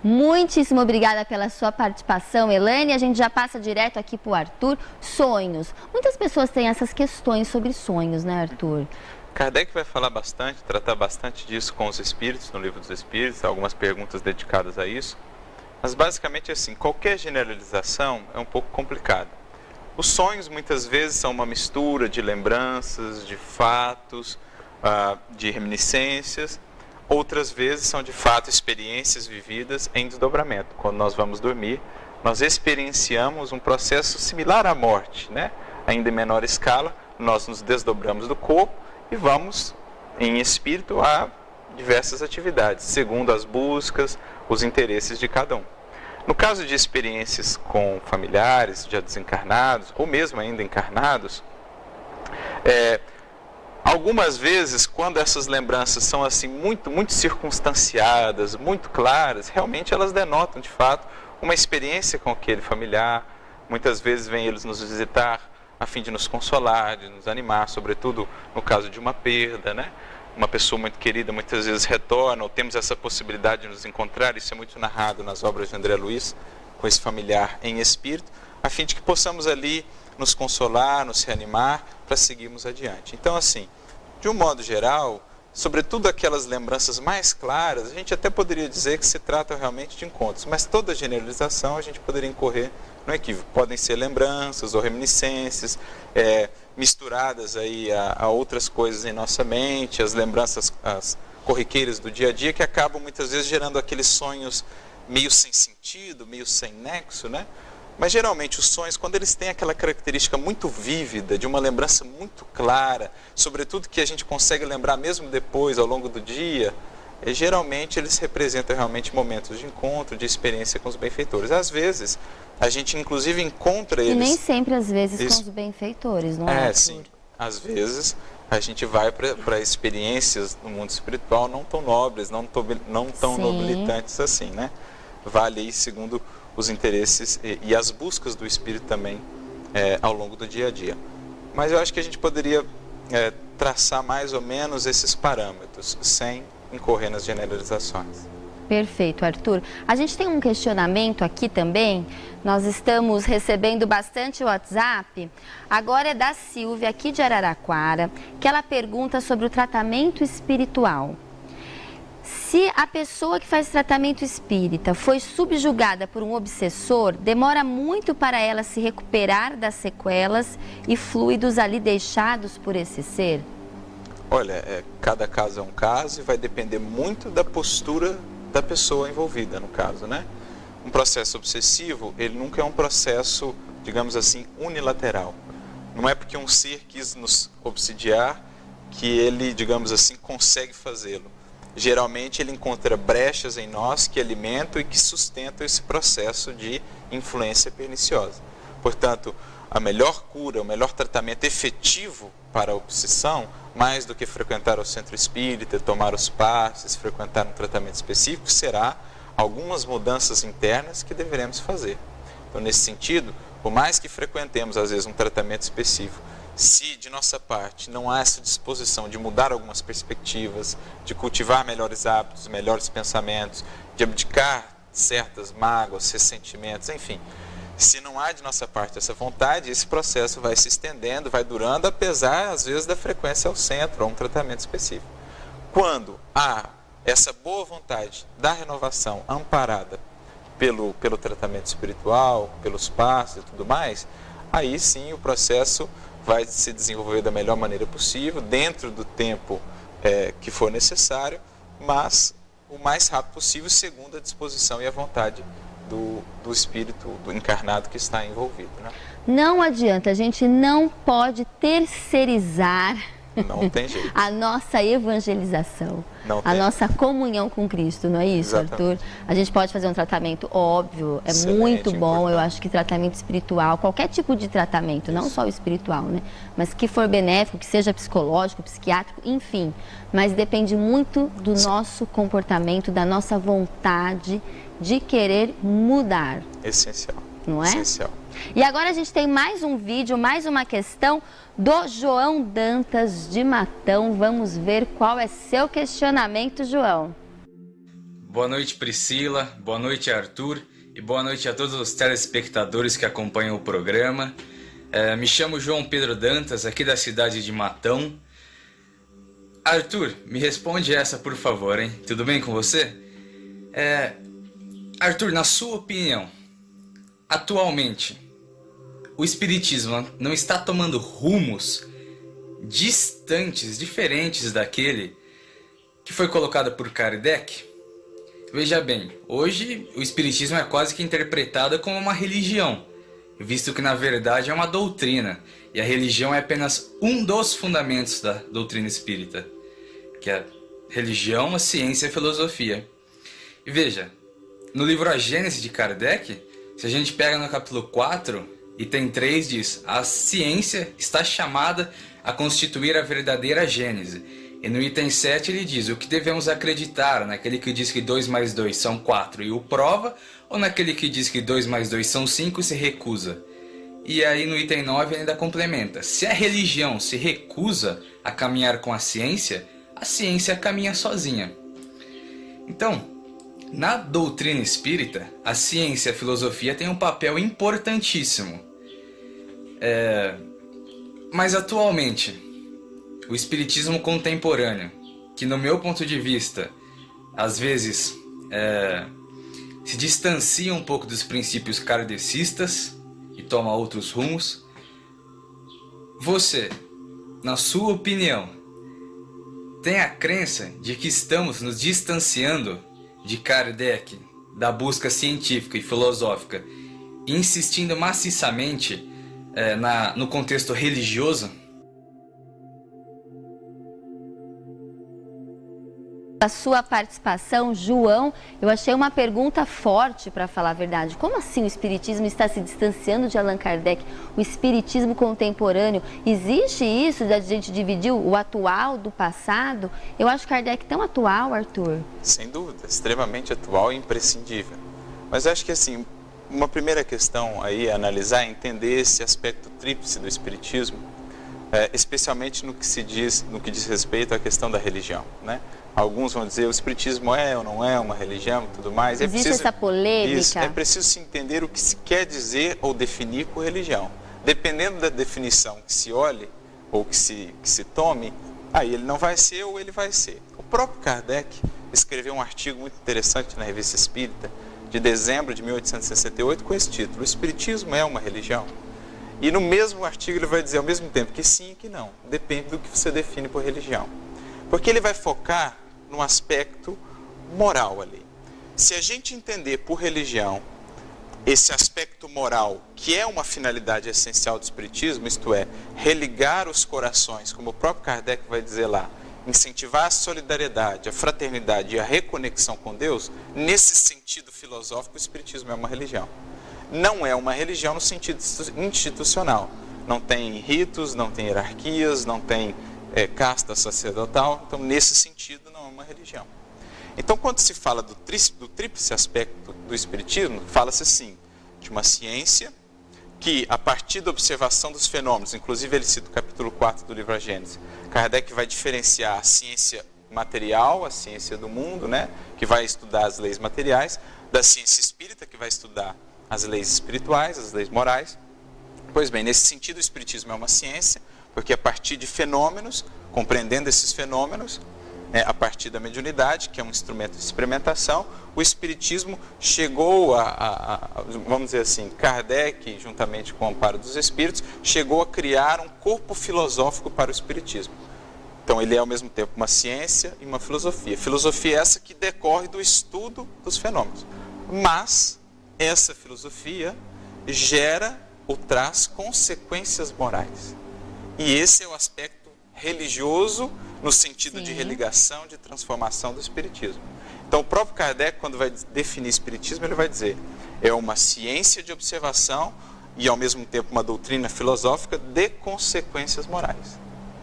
Muitíssimo obrigada pela sua participação, Elaine. A gente já passa direto aqui para o Arthur. Sonhos. Muitas pessoas têm essas questões sobre sonhos, né, Arthur? Kardec vai falar bastante, tratar bastante disso com os espíritos, no Livro dos Espíritos, algumas perguntas dedicadas a isso. Mas basicamente assim, qualquer generalização é um pouco complicada. Os sonhos muitas vezes são uma mistura de lembranças, de fatos, de reminiscências. Outras vezes são de fato experiências vividas em desdobramento. Quando nós vamos dormir, nós experienciamos um processo similar à morte, né? Ainda em menor escala, nós nos desdobramos do corpo e vamos em espírito a diversas atividades, segundo as buscas, os interesses de cada um. No caso de experiências com familiares já desencarnados, ou mesmo ainda encarnados, algumas vezes, quando essas lembranças são assim muito circunstanciadas, muito claras, realmente elas denotam de fato uma experiência com aquele familiar. Muitas vezes vêm eles nos visitar a fim de nos consolar, de nos animar, sobretudo no caso de uma perda, né? Uma pessoa muito querida muitas vezes retorna, ou temos essa possibilidade de nos encontrar. Isso é muito narrado nas obras de André Luiz, com esse familiar em espírito, a fim de que possamos ali nos consolar, nos reanimar, para seguirmos adiante. Então, assim, de um modo geral, sobretudo aquelas lembranças mais claras, a gente até poderia dizer que se trata realmente de encontros, mas toda generalização a gente poderia incorrer no equívoco. Podem ser lembranças ou reminiscências, misturadas aí a outras coisas em nossa mente, as lembranças as corriqueiras do dia a dia, que acabam muitas vezes gerando aqueles sonhos meio sem sentido, meio sem nexo, né? Mas geralmente os sonhos, quando eles têm aquela característica muito vívida, de uma lembrança muito clara, sobretudo que a gente consegue lembrar mesmo depois, ao longo do dia, geralmente eles representam realmente momentos de encontro, de experiência com os benfeitores. Às vezes, a gente inclusive encontra eles... E nem sempre, às vezes, com os benfeitores, não é? Sim. às vezes, a gente vai para experiências no mundo espiritual não tão nobres, não tão nobilitantes assim, né? Vale aí segundo os interesses e as buscas do espírito também ao longo do dia a dia. Mas eu acho que a gente poderia traçar mais ou menos esses parâmetros, sem incorrer nas generalizações. Perfeito, Arthur. A gente tem um questionamento aqui também. Nós estamos recebendo bastante WhatsApp. Agora é da Silvia, aqui de Araraquara, que ela pergunta sobre o tratamento espiritual. Se a pessoa que faz tratamento espírita foi subjugada por um obsessor, demora muito para ela se recuperar das sequelas e fluidos ali deixados por esse ser? Olha, cada caso é um caso e vai depender muito da postura da pessoa envolvida no caso, né? Um processo obsessivo, ele nunca é um processo, digamos assim, unilateral. Não é porque um ser quis nos obsidiar que ele, digamos assim, consegue fazê-lo. Geralmente ele encontra brechas em nós que alimentam e que sustentam esse processo de influência perniciosa. Portanto, a melhor cura, o melhor tratamento efetivo para a obsessão, mais do que frequentar o centro espírita, tomar os passes, frequentar um tratamento específico, será algumas mudanças internas que deveremos fazer. Então, nesse sentido, por mais que frequentemos, às vezes, um tratamento específico, se de nossa parte não há essa disposição de mudar algumas perspectivas, de cultivar melhores hábitos, melhores pensamentos, de abdicar certas mágoas, ressentimentos, enfim, se não há de nossa parte essa vontade, esse processo vai se estendendo, vai durando, apesar, às vezes, da frequência ao centro, a um tratamento específico. Quando há essa boa vontade da renovação amparada pelo tratamento espiritual, pelos passos e tudo mais, aí sim o processo vai se desenvolver da melhor maneira possível, dentro do tempo que for necessário, mas o mais rápido possível, segundo a disposição e a vontade do espírito, do encarnado que está envolvido, né? Não adianta, a gente não pode terceirizar Não tem jeito. a nossa evangelização, Não a tem. nossa comunhão com Cristo, não é isso, Exatamente. Arthur? A gente pode fazer um tratamento, óbvio, é Excelente, muito bom, importante. eu acho que tratamento espiritual, qualquer tipo de tratamento, não só o espiritual, né? Mas que for benéfico, que seja psicológico, psiquiátrico, enfim. Mas depende muito do nosso comportamento, da nossa vontade de querer mudar. Essencial. Não é? Essencial. E agora a gente tem mais um vídeo, mais uma questão do João Dantas de Matão. Vamos ver qual é seu questionamento, João. Boa noite, Priscila. Boa noite, Arthur. E boa noite a todos os telespectadores que acompanham o programa. Me chamo João Pedro Dantas, aqui da cidade de Matão. Arthur, me responde essa, por favor, hein? Tudo bem com você? Arthur, na sua opinião, atualmente, o espiritismo não está tomando rumos distantes, diferentes daquele que foi colocado por Kardec? Veja bem, hoje o espiritismo é quase que interpretado como uma religião, visto que na verdade é uma doutrina, e a religião é apenas um dos fundamentos da doutrina espírita, que é a religião, a ciência e a filosofia. E veja, no livro A Gênese de Kardec, se a gente pega no capítulo 4, item 3 diz: a ciência está chamada a constituir a verdadeira Gênese. E no item 7 ele diz: o que devemos acreditar, naquele que diz que 2 mais 2 são 4 e o prova, ou naquele que diz que 2 mais 2 são 5 e se recusa? E aí no item 9 ele ainda complementa: se a religião se recusa a caminhar com a ciência caminha sozinha. Então, na doutrina espírita, a ciência e a filosofia têm um papel importantíssimo. Mas atualmente, o espiritismo contemporâneo, que no meu ponto de vista, às vezes se distancia um pouco dos princípios kardecistas e toma outros rumos, você, na sua opinião, tem a crença de que estamos nos distanciando de Kardec, da busca científica e filosófica, insistindo maciçamente no contexto religioso? A sua participação, João, eu achei uma pergunta forte, para falar a verdade. Como assim o Espiritismo está se distanciando de Allan Kardec? O Espiritismo contemporâneo, existe isso de a gente dividir o atual do passado? Eu acho Kardec tão atual, Arthur. Sem dúvida, extremamente atual e imprescindível. Mas acho que assim, uma primeira questão aí a analisar é entender esse aspecto tríplice do Espiritismo, especialmente no que diz respeito à questão da religião, né? Alguns vão dizer o Espiritismo é ou não é uma religião e tudo mais. Existe essa polêmica? Isso, é preciso se entender o que se quer dizer ou definir por religião. Dependendo da definição que se olhe ou que se tome, aí ele não vai ser ou ele vai ser. O próprio Kardec escreveu um artigo muito interessante na Revista Espírita, de dezembro de 1868, com esse título: O Espiritismo é uma religião? E no mesmo artigo ele vai dizer ao mesmo tempo que sim e que não. Depende do que você define por religião. Porque ele vai focar no aspecto moral ali. Se a gente entender por religião esse aspecto moral, que é uma finalidade essencial do Espiritismo, isto é, religar os corações, como o próprio Kardec vai dizer lá, incentivar a solidariedade, a fraternidade e a reconexão com Deus, nesse sentido filosófico, o Espiritismo é uma religião. Não é uma religião no sentido institucional. Não tem ritos, não tem hierarquias, não tem casta sacerdotal. Então, nesse sentido, não é uma religião. Então, quando se fala do tríplice aspecto do Espiritismo, fala-se assim, de uma ciência que, a partir da observação dos fenômenos, inclusive ele cita o capítulo 4 do livro A Gênese, Kardec vai diferenciar a ciência material, a ciência do mundo, né, que vai estudar as leis materiais, da ciência espírita, que vai estudar as leis espirituais, as leis morais. Pois bem, nesse sentido, o Espiritismo é uma ciência, porque a partir de fenômenos, compreendendo esses fenômenos, a partir da mediunidade, que é um instrumento de experimentação, o Espiritismo chegou vamos dizer assim, Kardec, juntamente com o amparo dos Espíritos, chegou a criar um corpo filosófico para o Espiritismo. Então ele é ao mesmo tempo uma ciência e uma filosofia. Filosofia essa que decorre do estudo dos fenômenos. Mas essa filosofia gera ou traz consequências morais. E esse é o aspecto religioso no sentido de religação, de transformação do Espiritismo. Então o próprio Kardec, quando vai definir Espiritismo, ele vai dizer, é uma ciência de observação e ao mesmo tempo uma doutrina filosófica de consequências morais.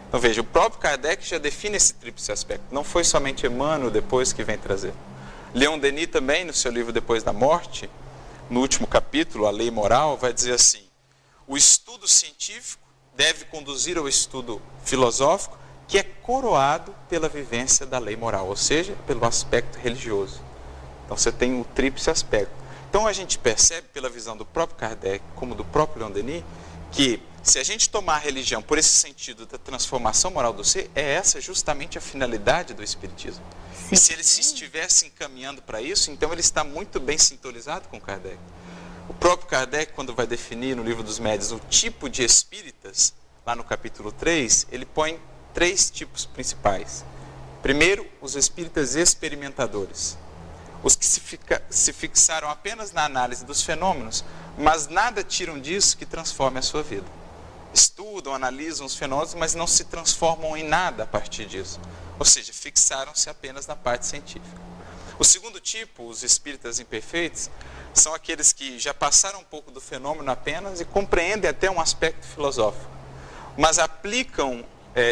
Então veja, o próprio Kardec já define esse tríplice aspecto, não foi somente Emmanuel depois que vem trazer. Leon Denis também, no seu livro Depois da Morte, no último capítulo, A Lei Moral, vai dizer assim, o estudo científico deve conduzir ao estudo filosófico, que é coroado pela vivência da lei moral, ou seja, pelo aspecto religioso. Então você tem o tríplice aspecto. Então a gente percebe pela visão do próprio Kardec, como do próprio Leon Denis, que se a gente tomar a religião por esse sentido da transformação moral do ser, é essa justamente a finalidade do Espiritismo. Sim. E se ele se estivesse encaminhando para isso, então ele está muito bem sintonizado com Kardec. O próprio Kardec, quando vai definir no Livro dos Médiuns o tipo de espíritas, lá no capítulo 3, ele põe 3 tipos principais. Primeiro, os espíritas experimentadores. Os que se fixaram apenas na análise dos fenômenos, mas nada tiram disso que transforme a sua vida. Estudam, analisam os fenômenos, mas não se transformam em nada a partir disso. Ou seja, fixaram-se apenas na parte científica. O segundo tipo, os espíritas imperfeitos, são aqueles que já passaram um pouco do fenômeno apenas e compreendem até um aspecto filosófico, mas aplicam,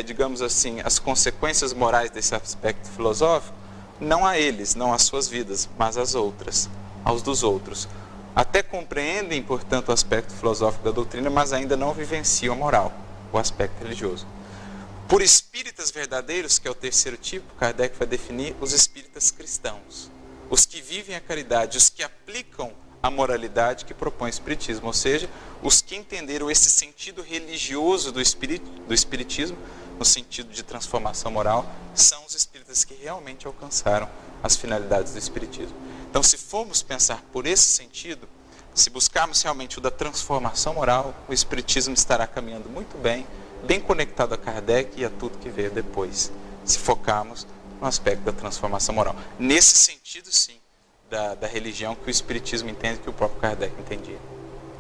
digamos assim, as consequências morais desse aspecto filosófico, não a eles, não às suas vidas, mas às outras, aos dos outros. Até compreendem, portanto, o aspecto filosófico da doutrina, mas ainda não vivenciam a moral, o aspecto religioso. Por espíritas verdadeiros, que é o terceiro tipo, Kardec vai definir os espíritas cristãos. Os que vivem a caridade, os que aplicam a moralidade que propõe o Espiritismo, ou seja, os que entenderam esse sentido religioso do Espiritismo, no sentido de transformação moral, são os espíritas que realmente alcançaram as finalidades do Espiritismo. Então, se formos pensar por esse sentido, se buscarmos realmente o da transformação moral, o Espiritismo estará caminhando muito bem, bem conectado a Kardec e a tudo que veio depois, se focarmos no aspecto da transformação moral. Nesse sentido, sim, da religião que o Espiritismo entende, que o próprio Kardec entendia.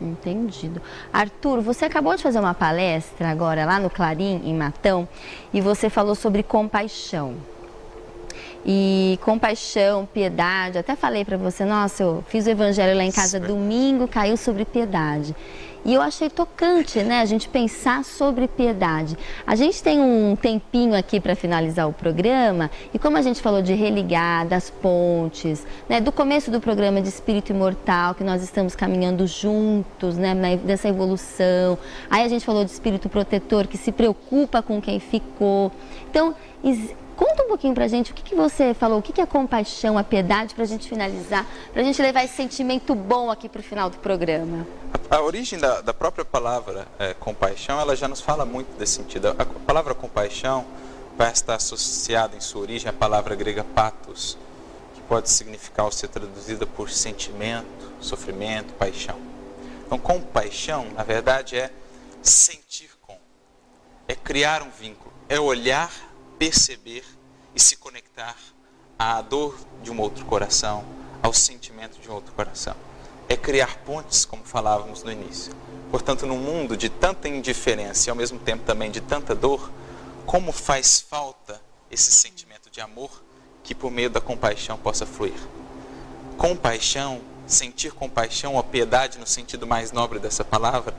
Entendido. Arthur, você acabou de fazer uma palestra agora lá no Clarim, em Matão, e você falou sobre compaixão. E compaixão, piedade, até falei para você, nossa, eu fiz o evangelho lá em casa domingo, caiu sobre piedade. E eu achei tocante, né, a gente pensar sobre piedade. A gente tem um tempinho aqui para finalizar o programa, e como a gente falou de religar, das pontes, né, do começo do programa de Espírito Imortal, que nós estamos caminhando juntos, né, nessa evolução. Aí a gente falou de Espírito Protetor, que se preocupa com quem ficou. Então, conta um pouquinho pra gente o que você falou, o que é a compaixão, a piedade, pra gente finalizar, pra gente levar esse sentimento bom aqui pro final do programa. A origem da própria palavra compaixão, ela já nos fala muito desse sentido. A palavra compaixão vai estar associada em sua origem à palavra grega pathos, que pode significar ou ser traduzida por sentimento, sofrimento, paixão. Então, compaixão, na verdade, é sentir com, é criar um vínculo, é olhar, perceber e se conectar à dor de um outro coração, ao sentimento de um outro coração. É criar pontes, como falávamos no início. Portanto, num mundo de tanta indiferença e ao mesmo tempo também de tanta dor, como faz falta esse sentimento de amor que por meio da compaixão possa fluir. Compaixão, sentir compaixão, a piedade no sentido mais nobre dessa palavra,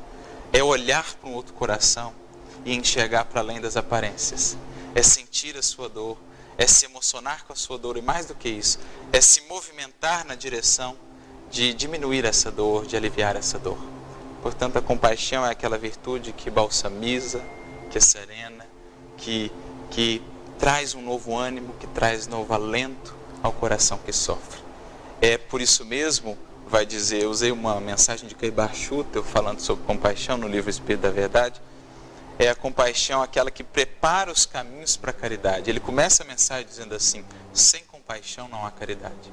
é olhar para um outro coração e enxergar para além das aparências. É sentir a sua dor, é se emocionar com a sua dor e mais do que isso, é se movimentar na direção de diminuir essa dor, de aliviar essa dor. Portanto, a compaixão é aquela virtude que balsamiza, que é serena, que traz um novo ânimo, que traz novo alento ao coração que sofre. É por isso mesmo, vai dizer, eu usei uma mensagem de Keibar Schutel falando sobre compaixão no livro Espírito da Verdade. É a compaixão aquela que prepara os caminhos para a caridade. Ele começa a mensagem dizendo assim: sem compaixão não há caridade.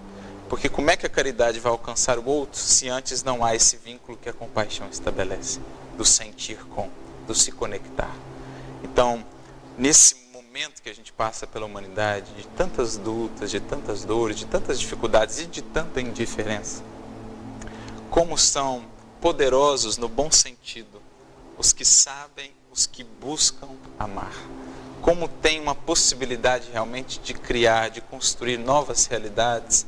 Porque como é que a caridade vai alcançar o outro se antes não há esse vínculo que a compaixão estabelece? Do sentir com, do se conectar. Então, nesse momento que a gente passa pela humanidade, de tantas lutas, de tantas dores, de tantas dificuldades e de tanta indiferença, como são poderosos no bom sentido os que sabem, os que buscam amar. Como tem uma possibilidade realmente de criar, de construir novas realidades,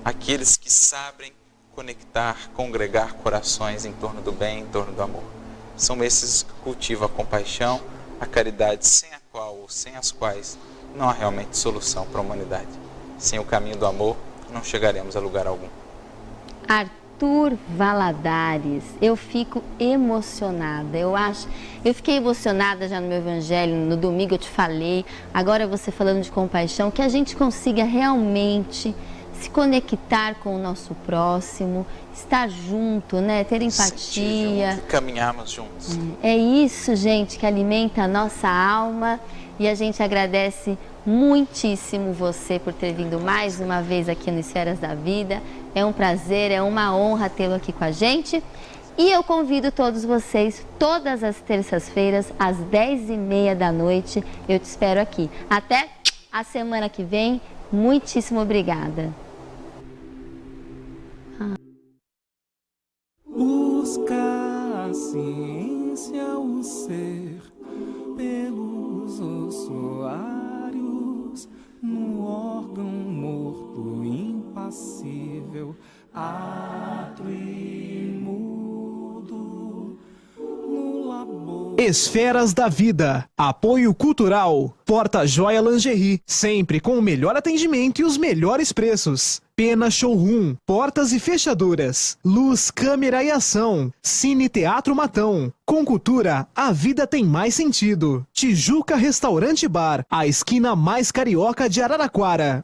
aqueles que sabem conectar, congregar corações em torno do bem, em torno do amor. São esses que cultivam a compaixão, a caridade, sem a qual ou sem as quais não há realmente solução para a humanidade. Sem o caminho do amor, não chegaremos a lugar algum. Arthur Valadares, eu fico emocionada, eu fiquei emocionada já no meu evangelho, no domingo eu te falei, agora você falando de compaixão, que a gente consiga realmente se conectar com o nosso próximo, estar junto, né? Ter empatia. Junto, caminharmos juntos. É isso, gente, que alimenta a nossa alma, e a gente agradece muitíssimo você por ter vindo mais uma vez aqui no Esferas da Vida. É um prazer, é uma honra tê-lo aqui com a gente. E eu convido todos vocês, todas as terças-feiras, às 10h30 da noite, eu te espero aqui. Até a semana que vem. Muitíssimo obrigada. Busca a ciência, o ser, pelos ossuários, no órgão morto impassível, atro e mudo, no labor. Esferas da Vida. Apoio Cultural. Porta Joia Lingerie. Sempre com o melhor atendimento e os melhores preços. Pena Showroom. Portas e fechaduras. Luz, câmera e ação. Cine Teatro Matão. Com cultura, a vida tem mais sentido. Tijuca Restaurante Bar. A esquina mais carioca de Araraquara.